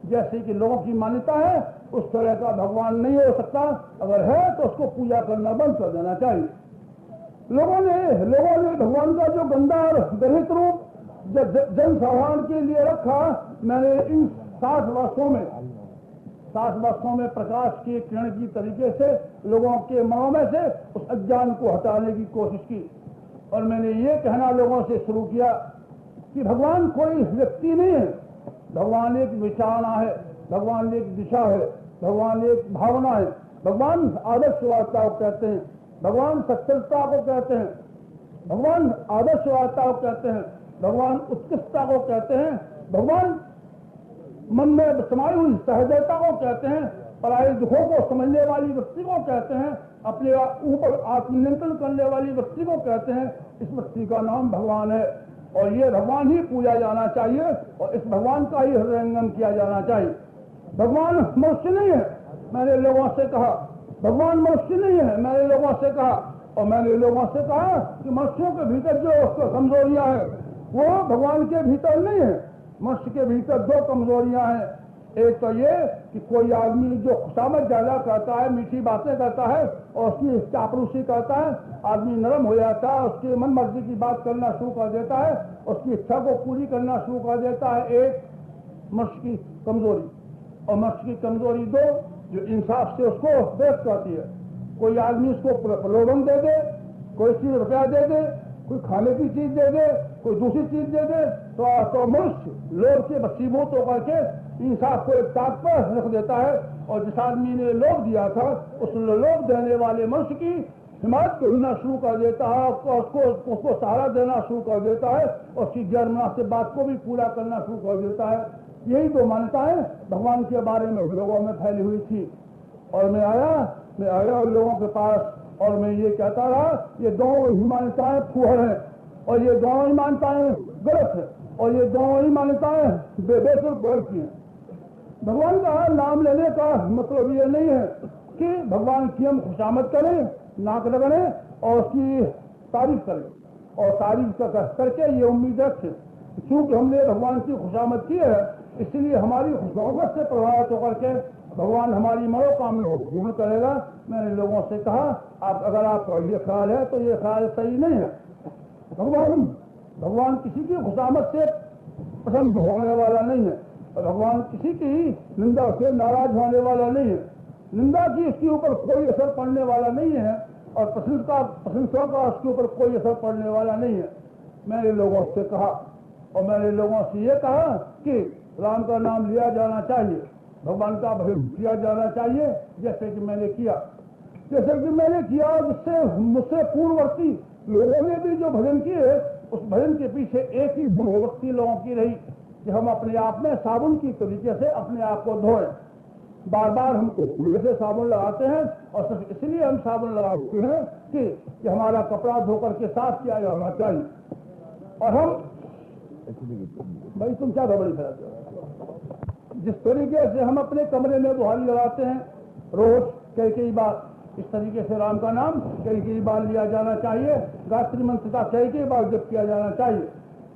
जैसे कि लोगों की मान्यता है उस तरह का भगवान नहीं हो सकता, अगर है तो उसको पूजा करना बंद कर देना चाहिए। लोगों ने भगवान का जो गंदा और दलित रूप जन साधारण के लिए रखा, मैंने इन 60 वर्षों में प्रकाश के किरण की तरीके से लोगों के मनों में से उस अज्ञान को हटाने की कोशिश की और मैंने ये कहना लोगों से शुरू किया कि भगवान कोई व्यक्ति नहीं है, भगवान एक विचारणा है, भगवान एक दिशा है, भगवान एक भावना है, भगवान आदर्शवादिता को कहते हैं, भगवान सच्चरता को कहते हैं, भगवान आदर्शवादिता को कहते हैं, भगवान उत्कृष्टता को कहते हैं, भगवान मन में समाई हुई सहजता को कहते हैं, पराये दुखों को समझने वाली व्यक्ति को कहते हैं, अपने ऊपर आत्मनियंत्रण करने वाली व्यक्ति को कहते हैं। इस व्यक्ति का नाम भगवान है और ये भगवान ही पूजा जाना चाहिए और इस भगवान का ही हृदयंगम किया जाना चाहिए। भगवान मनुष्य नहीं है, मैंने लोगों से कहा भगवान मनुष्य नहीं है, मैंने लोगों से कहा और मैंने लोगों से कहा कि मनुष्यों के भीतर जो कमजोरियां हैं वो भगवान के भीतर नहीं है। मनुष्य के भीतर 2 कमजोरियां हैं, एक तो ये कि कोई आदमी जो खुशामद ज्यादा करता है, मीठी बातें करता है और उसकी चापलूसी करता है, आदमी नरम हो जाता है, उसकी मन मर्जी की बात करना शुरू कर देता है, उसकी इच्छा को पूरी करना शुरू कर देता है। एक मनुष्य की कमजोरी और मनुष्य की कमजोरी 2 जो इंसाफ से उसको व्यक्त करती है। कोई आदमी उसको प्रलोभन दे दे, कोई चीज रुपया दे दे, कोई खाने की चीज दे दे, कोई दूसरी चीज दे दे तो मनुष्य लोभ से वशीभूत होकर के इंसाफ को एक ताक पर रख देता है और जिस आदमी ने लोभ दिया था उस लोभ देने वाले मनुष्य की हिमायत करना शुरू कर देता है, उसको सहारा देना शुरू कर देता है और उसकी गैर मुनासिब बात को भी पूरा करना शुरू कर देता है। यही 2 मान्यताएं भगवान के बारे में लोगों में फैली हुई थी और मैं आया लोगों के पास और मैं ये कहता रहा ये 2 ही मान्यताएं फूहड़ हैं और ये 2 ही मान्यताएं गलत है और ये 2 ही मान्यताएं बेसिक गलत की हैं। भगवान का नाम लेने का मतलब ये नहीं है कि भगवान की हम खुशामद करें, नाक रगड़े और उसकी तारीफ करें और तारीफ करके ये उम्मीद रखें क्योंकि हमने भगवान की खुशामद की है इसलिए हमारी खुशामद से प्रभावित होकर के भगवान हमारी मनोकामना को पूर्ण करेगा। मैंने लोगों से कहा अगर आपका ये ख्याल है तो ये ख्याल सही नहीं है। भगवान किसी की खुशामद से पसंद होने वाला नहीं है और भगवान किसी की निंदा से नाराज होने वाला नहीं है। निंदा की इसके ऊपर कोई असर पड़ने वाला नहीं है और प्रशंसा का उसके ऊपर कोई असर पड़ने वाला नहीं है। मैंने लोगों से कहा और मैंने लोगों से ये कहा कि राम का नाम लिया जाना चाहिए, भगवान का भजन किया जाना चाहिए जैसे कि मैंने किया जिससे मुझसे पूर्ववर्ती लोगों ने भी जो भजन किए उस भजन के पीछे एक ही भक्ति लोगों की रही कि हम अपने आप में साबुन की तरीके से अपने आप को धोएं। बार बार हम वैसे साबुन लगाते हैं और सिर्फ इसलिए हम साबुन लगाते हैं कि हमारा कपड़ा धोकर के साफ किया जाना चाहिए। और हम भाई तुम क्या गड़बड़ी फैलाते हो? जिस तरीके से हम अपने कमरे में बुहारी लगाते हैं रोज कई बार, इस तरीके से राम का नाम कई बार लिया जाना चाहिए। गायत्री मंत्र का कई बार जप किया जाना चाहिए,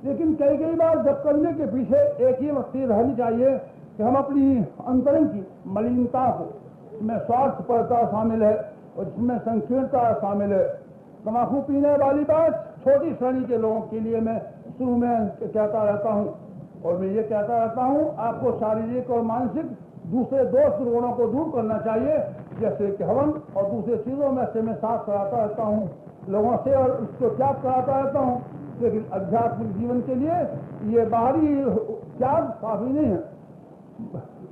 लेकिन कई बार जप करने के पीछे एक ही वक्ति रहनी चाहिए कि हम अपनी अंतरंग की मलिनता को, जिसमें स्वार्थपरता शामिल है और जिसमें संकीर्णता शामिल है। तम्बाकू पीने वाली बात छोटी श्रेणी के लोगों के लिए मैं शुरू में कहता रहता हूँ और मैं ये कहता रहता हूँ आपको शारीरिक और मानसिक दूसरे दोष गुणों को दूर करना चाहिए जैसे कि हवन और दूसरे चीजों में से मैं साफ कराता रहता हूँ लोगों से और उसको त्याग कराता रहता हूँ। लेकिन आध्यात्मिक जीवन के लिए ये बाहरी त्याग काफी नहीं है,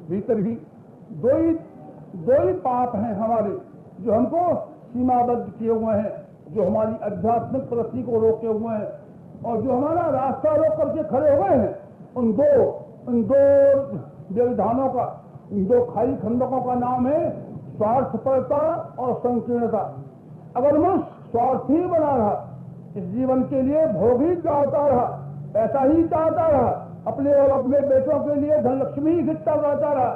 भीतर भी दो ही पाप हैं हमारे जो हमको सीमाबद्ध किए हुए हैं, जो हमारी आध्यात्मिक प्रगति को रोके हुए हैं और जो हमारा रास्ता रोक करके खड़े हुए हैं। उन दो व्यवधानों का, इन दो खाली खंडकों का नाम है स्वार्थपरता और संकीर्णता। अगर मनुष्य स्वार्थी बना रहा, इस जीवन के लिए भोग ही चाहता रहा, ऐसा ही चाहता रहा, अपने और अपने बेटों के लिए धन लक्ष्मी ही घिरता रहता रहा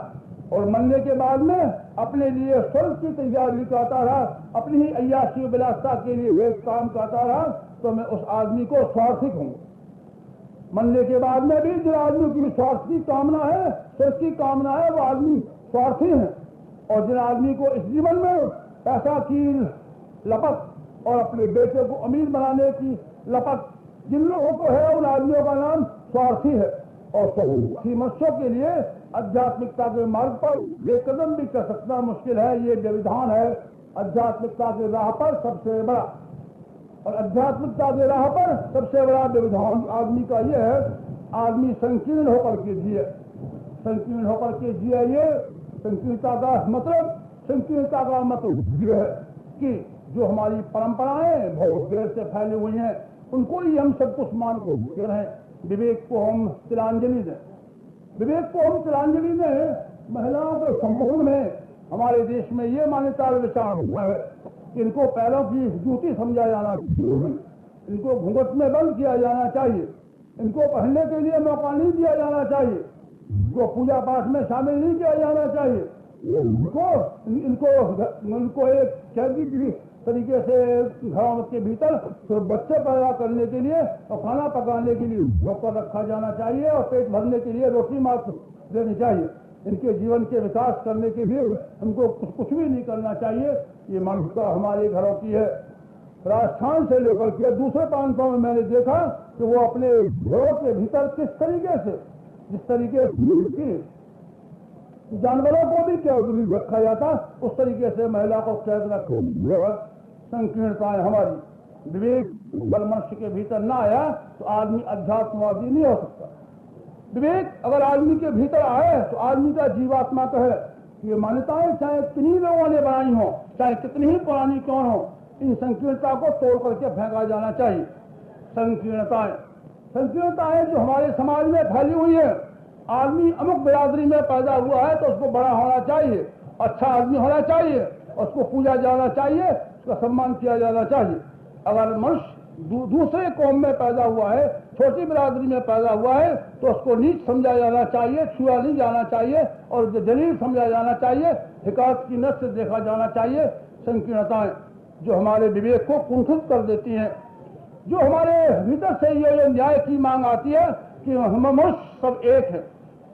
और मरने के बाद में अपने लिए स्वर्ग की तैयारी करता रहा, अपनी ही अय्याशी विलासता के लिए वे काम करता रहा, तो मैं उस आदमी को स्वार्थी कहूंगा। मरने के बाद में भी जिन आदमी की स्वार्थ की कामना है, स्वर्ग की कामना है, वो आदमी स्वार्थी है। और जिन आदमी को इस जीवन में पैसा की लपक और अपने बेटे को अमीर बनाने की लपक जिन लोगों को है, उन आदमियों का नाम स्वार्थी है। और स्वार्थी मनुष्यों के लिए आध्यात्मिकता के मार्ग पर एक कदम भी कर सकना मुश्किल है। ये व्यवधान है आध्यात्मिकता के राह पर सबसे बड़ा। और आध्यात्मिकता के राह पर सबसे बड़ा व्यवधान आदमी का ये है, आदमी संकीर्ण होकर के जिए, संकीर्ण होकर के जिए। ये संकीर्णता का मतलब ये है कि जो हमारी परंपराएं बहुत देर से फैली हुई हैं, उनको ही हम सब कुछ मान को रहे। विवेक को हम तिलांजलि दें, विवेक को हम तिलांजलि दें। महिलाओं के संबंध में हमारे देश में ये मान्यता विचार हुआ है कि इनको पैरों की जूती समझा जाना चाहिए, इनको घूंघट में बंद किया जाना चाहिए, इनको पहनने के लिए मौका नहीं दिया जाना चाहिए, इनको पूजा पाठ में शामिल नहीं किया जाना चाहिए, इनको एक कैदी की तरीके से घरों के भीतर तो बच्चे पैदा करने के लिए और खाना पकाने के लिए नौकर रखा जाना चाहिए और पेट भरने के लिए रोटी मात्र देनी चाहिए। इनके जीवन के विकास करने के लिए हमको कुछ भी नहीं करना चाहिए। ये मानसिकता हमारे घरों की है। राजस्थान से लेकर के दूसरे प्रांतों में मैंने देखा कि वो अपने घरों के भीतर किस तरीके से, जिस तरीके से जानवरों को भी कैद रखा जाता, उस तरीके से महिला को कैद रखो। संकीर्णताएं हमारी, विवेक बल मनुष्य के भीतर ना आया तो आदमी अध्यात्मवादी नहीं हो सकता। विवेक अगर आदमी के भीतर आए तो आदमी का जीवात्मा कहे ये मान्यताएं चाहे कितनी लोगों ने बनाई हो, चाहे कितनी ही पुरानी क्यों हो, इन संकीर्णता को तोड़ करके फेंका जाना चाहिए। संकीर्णताएं जो हमारे समाज में फैली हुई है, आदमी अमुक बिरादरी में पैदा हुआ है तो उसको बड़ा होना चाहिए, अच्छा आदमी होना चाहिए, उसको पूजा जाना चाहिए, उसका सम्मान किया जाना चाहिए। अगर मनुष्य दूसरे कौम में पैदा हुआ है, छोटी बिरादरी में पैदा हुआ है, तो उसको नीच समझा जाना चाहिए, छुआ नहीं जाना चाहिए और जलील समझा जाना चाहिए, हिकायत की नज़र से देखा जाना चाहिए। संकीर्णताएं जो हमारे विवेक को कुंठित कर देती हैं, जो हमारे भीतर से ये न्याय की मांग आती है कि हम मनुष्य सब एक है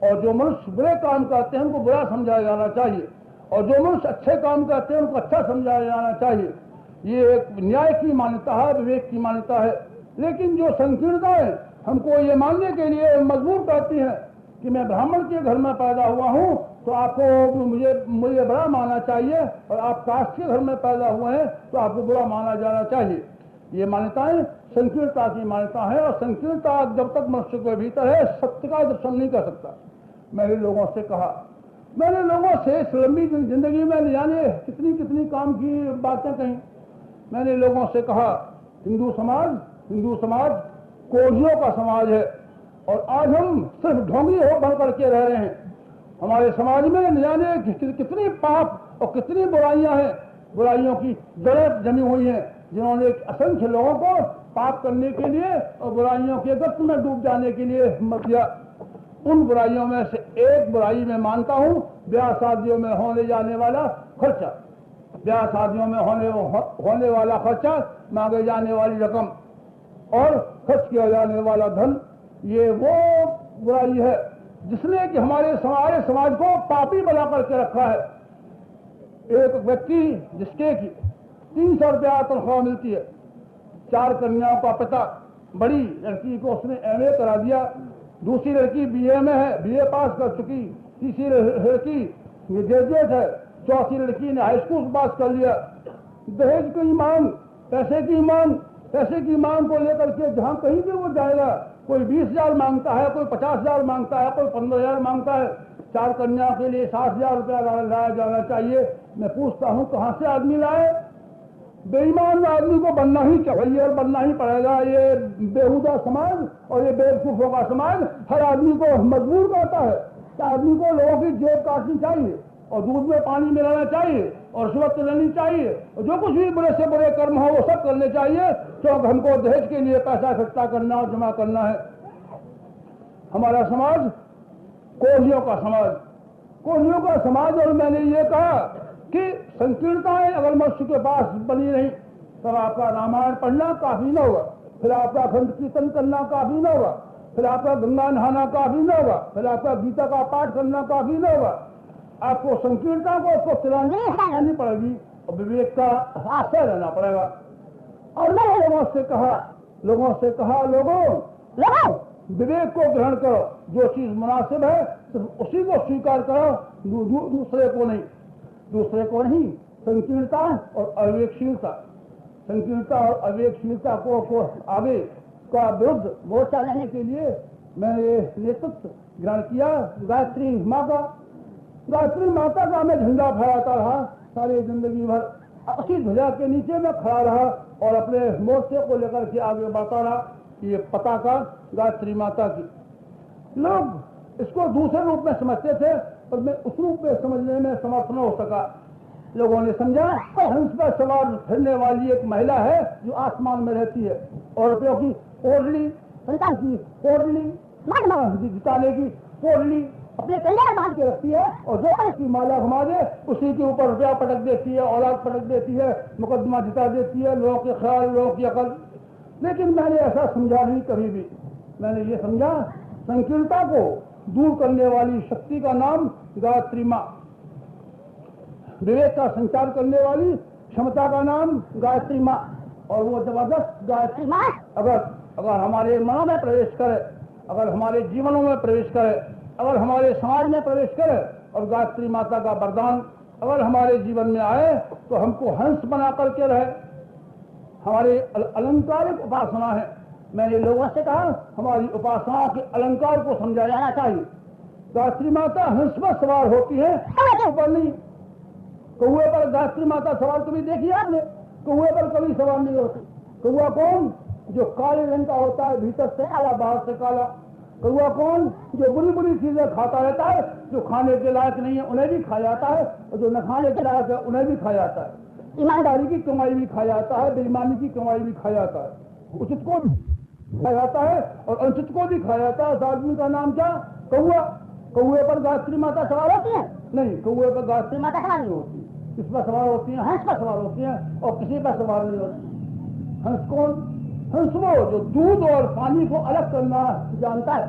और जो मनुष्य बुरे काम करते हैं उनको बुरा समझाया जाना चाहिए और जो मनुष्य अच्छे काम करते हैं उनको अच्छा समझाया जाना चाहिए। ये एक न्याय की मान्यता है, विवेक की मान्यता है। लेकिन जो संकीर्णताएं हमको ये मानने के लिए मजबूर करती हैं कि मैं ब्राह्मण के घर में पैदा हुआ हूँ तो आपको मुझे बड़ा मानना चाहिए और आप कास्ट के घर में पैदा हुए हैं तो आपको बुरा माना जाना चाहिए। ये मान्यताएं संकीर्णता की मान्यता है और संकीर्णता जब तक मनुष्य के भीतर है, सत्य का दर्शन नहीं कर सकता। मैंने लोगों से कहा, मैंने लोगों से इस लंबी जिंदगी में न जाने कितनी कितनी काम की बातें कही। मैंने लोगों से कहा हिंदू समाज कोढ़ियों का समाज है और आज हम सिर्फ ढोंगी हो बन करके रह रहे हैं। हमारे समाज में न जाने कितनी पाप और कितनी बुराइयां हैं, बुराइयों की जड़ें जमी हुई हैं, जिन्होंने असंख्य लोगों को पाप करने के लिए और बुराइयों के गर्त में डूब जाने के लिए हिम्मत दिया। उन बुराइयों में से एक बुराई मैं मानता हूं, ब्याह शादियों में होने जाने वाला खर्चा, ब्याह शादियों में होने वाला खर्चा, मांगे जाने वाली रकम और खर्च किया जाने वाला धन, ये वो बुराई है जिसने कि हमारे समाज को पापी बना करके रखा है। एक व्यक्ति जिसके की 300 रुपया तनख्वाह मिलती है, 4 कन्याओं का पिता, बड़ी लड़की को उसने MA करा दिया, दूसरी लड़की BA में है, BA पास कर चुकी, तीसरी लड़की ग्रेजुएट है, चौथी लड़की ने हाई स्कूल पास कर लिया। दहेज की मांग, पैसे की मांग को लेकर के जहां कहीं भी वो जाएगा, कोई 20,000 मांगता है, कोई 50,000 मांगता है, कोई 15,000 मांगता है। 4 कन्या के लिए 60,000 रुपया लाया जाना चाहिए। मैं पूछता हूँ कहाँ से आदमी लाए? बेईमान आदमी को बनना ही चाहिए और बनना ही पड़ेगा। ये बेहुदा समाज और ये बेवकूफों का समाज हर आदमी को मजबूर करता है कि आदमी को लोगों की जेब काटनी चाहिए और दूध में पानी मिलाना चाहिए और स्वस्थ रहनी चाहिए और जो कुछ भी बुरे से बुरे कर्म हो वो सब करने चाहिए, क्योंकि हमको दहेज के लिए पैसा इकट्ठा करना और जमा करना है। हमारा समाज कोढ़ियों का समाज और मैंने ये कहा कि संकीर्णताएं अगर मनुष्य के पास बनी नहीं तब आपका रामायण पढ़ना काफी न होगा, फिर आपका खंड कीर्तन करना काफी न होगा, फिर आपका गंगा नहाना काफी न होगा, फिर आपका गीता का पाठ करना काफी न होगा। आपको संकीर्णता को तिरंगी पड़ेगी और विवेक का आश्रय लेना पड़ेगा। और मैंने लोगों से कहा लोगों विवेक को ग्रहण करो, जो चीज मुनासिब है सिर्फ उसी को स्वीकार करो, दूसरे को नहीं। संकीर्णता और अविवेकशीलता को आगे का विरुद्ध मोर्चा लेने के लिए मैंने नेतृत्व ग्रहण किया। गायत्री माता का मैं झंडा फहराता रहा सारी जिंदगी भर। उसी ध्वजा के नीचे मैं खड़ा रहा और अपने मोर्चे को लेकर के आगे बढ़ता रहा। ये पताका गायत्री माता की। लोग इसको दूसरे रूप में समझते थे पर मैं उस रूप में समझने में समर्थ न हो सका। लोगों ने समझा हंस पर सवार फिरने वाली एक महिला है जो आसमान में रहती है और रुपयों की ओढ़ली जिताने की ओढ़ली अपने कंधे में बांध के रखती है और जो उसकी माला घुमा दे उसी के ऊपर रुपया पटक देती है, औलाद पटक देती है, मुकदमा जिता देती है, लोगों के ख्याल, लोगों की अकल। लेकिन मैंने ऐसा समझा नहीं कभी भी। मैंने ये समझा संकीर्णता को दूर करने वाली शक्ति का नाम गायत्री माँ, विवेक का संचार करने वाली क्षमता का नाम गायत्री माँ। और वो जबरदस्त गायत्री माँ अगर हमारे मनों में प्रवेश करे, अगर हमारे जीवनों में प्रवेश करे, अगर हमारे समाज में प्रवेश करे और गायत्री माता का वरदान अगर हमारे जीवन में आए तो हमको हंस बना करके रहे। हमारे अलंकारिक उपासना है। मैंने लोगों से कहा हमारी उपासनाओं के अलंकार को समझा जाना चाहिए। गायत्री माता हंस पर सवार होती है, ऊपर नहीं। कौए पर गायत्री माता सवार कभी देखी आपने? कौए पर कभी सवार नहीं होती। कौआ कौन? जो काले रंग का होता है, भीतर से काला बाहर से काला। कौआ कौन? जो बुरी बुरी चीजें खाता रहता है, जो खाने के लायक नहीं है उन्हें भी खा जाता है और जो न खाने के लायक है उन्हें भी खा जाता है। ईमानदारी की कमाई भी खा जाता है, बेईमानी की कमाई भी खा जाता है, उचित को भी खा जाता है और अनुचित को भी खा जाता है। उस आदमी का नाम क्या? कौआ। कौए पर गायत्री माता सवार होती है? नहीं, कौए पर गायत्री माता सवार नहीं होती। किस पर सवार होती है? हंस पर सवार होती है और किसी पर सवार नहीं होती। हंस कौन? हंस वो जो दूध और पानी को अलग करना जानता है।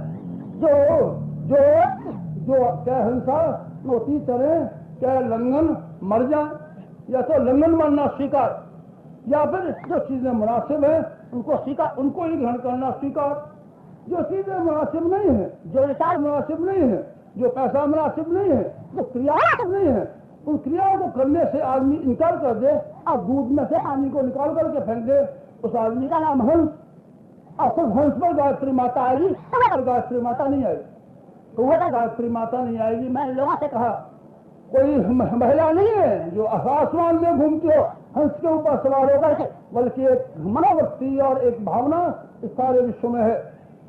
जो क्या हंसा मोती चले, क्या लंगन मर जाए, या तो लंगन मरना स्वीकार, या फिर जो चीजें मुनासिब है उनको स्वीकार, उनको ही ग्रहण करना स्वीकार। जो चीजें मुनासिब नहीं है, जो विचार मुनासिब नहीं है, जो पैसा मुनासिब नहीं है, जो क्रिया नहीं है, उन क्रियाओं को करने से आदमी इनकार कर दे और दूध में से पानी को निकाल करके फेंक दे, उस आदमी का नाम हंस। और सिर्फ हंस पर गायत्री माता आएगी और गायत्री माता नहीं आएगी, तो वह गायत्री माता नहीं आएगी। मैंने लोगों से कहा कोई महिला नहीं है जो आसमान में घूमती हो हंस के ऊपर सवार होकर के, बल्कि एक मनोवृत्ति और एक भावना इस सारे विश्व में है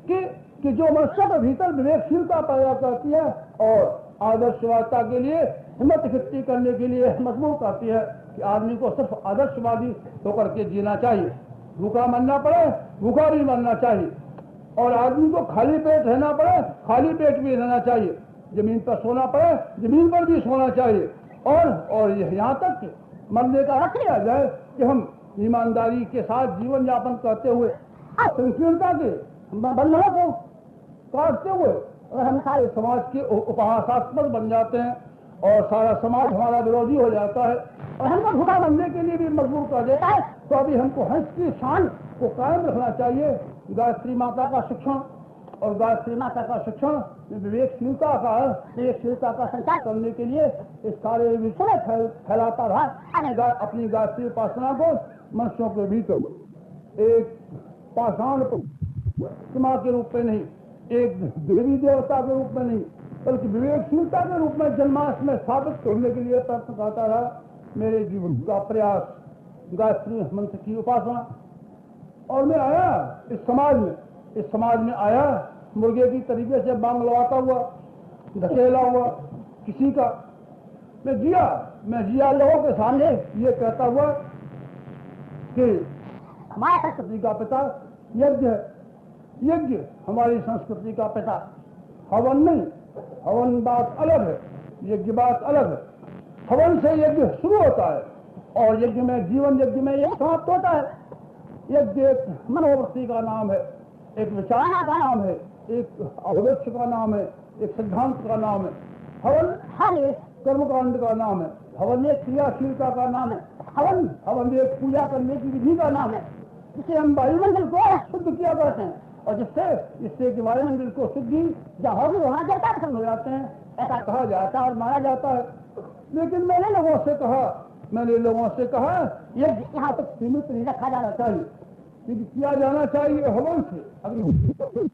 कि जो मनुष्य के भीतर विवेकशीलता पैदा करती है और आदर्शवादिता के लिए हिम्मत इकट्ठी करने के लिए मजबूर करती है कि आदमी को सिर्फ आदर्शवादी होकर के जीना चाहिए। भूखा मरना पड़े, भूखा भी मरना चाहिए, और आदमी को खाली पेट रहना पड़े, खाली पेट भी रहना चाहिए। जमीन पर सोना पड़े, जमीन पर भी सोना चाहिए। और यहाँ तक कि मरने का हक आ जाए कि हम ईमानदारी के साथ जीवन यापन करते हुए संकीर्णता के बंधनों को काटते हुए अगर हम सारे समाज के उपहासास्पद बन जाते हैं और सारा समाज हमारा विरोधी हो जाता है और हमको भूखा बनने के लिए भी मजबूर कर देता है, तो अभी हमको हंस की शान को कायम रखना चाहिए। गायत्री माता का शिक्षण और गायत्री माता का शिक्षण विवेकशीलता का संचार करने के लिए इस सारे विश्व में फैलाता रहा। अपनी गायत्री उपासना को मनुष्यों के भीतर एक पाषाण प्रतिमा के रूप में नहीं, एक देवी देवता के रूप में नहीं, बल्कि विवेकशीलता के रूप में जन्माष्ट में साबित करने के लिए प्रयत्न करता रहा। मेरे जीवन का प्रयास गायत्री मंत्र की उपासना। और मैं आया इस समाज में आया मुर्गे की तरीके से बांग लगाता हुआ, धकेला हुआ किसी का। मैं जिया लोगों के सामने ये कहता हुआ कि हमारी संस्कृति का पिता यज्ञ है, यज्ञ हमारी संस्कृति का पिता। हवन नहीं, हवन बात अलग है, यज्ञ बात अलग है। हवन से यज्ञ शुरू होता है और यज्ञ में जीवन यज्ञ में यज्ञ समाप्त होता है। यज्ञ एक मनोवृत्ति का नाम है, एक विचारणा का नाम है, एक अभिव्यक्ति का नाम है, एक सिद्धांत का नाम है। हवन हर एक कर्मकांड का नाम है। हवन एक क्रियाशीलता का नाम है। हवन एक पूजा करने की विधि का नाम है, जिससे हम वायुमंडल को शुद्ध किया करते हैं और जिससे कि वायुमंडल को शुद्धि जहाँ भी वहाँ जाता प्रसन्न हो जाते हैं, ऐसा कहा जाता है और माना जाता है। लेकिन मैंने लोगों से कहा ये यहाँ तक सीमित नहीं रखा जाना चाहिए, किया जाना चाहिए हवन से।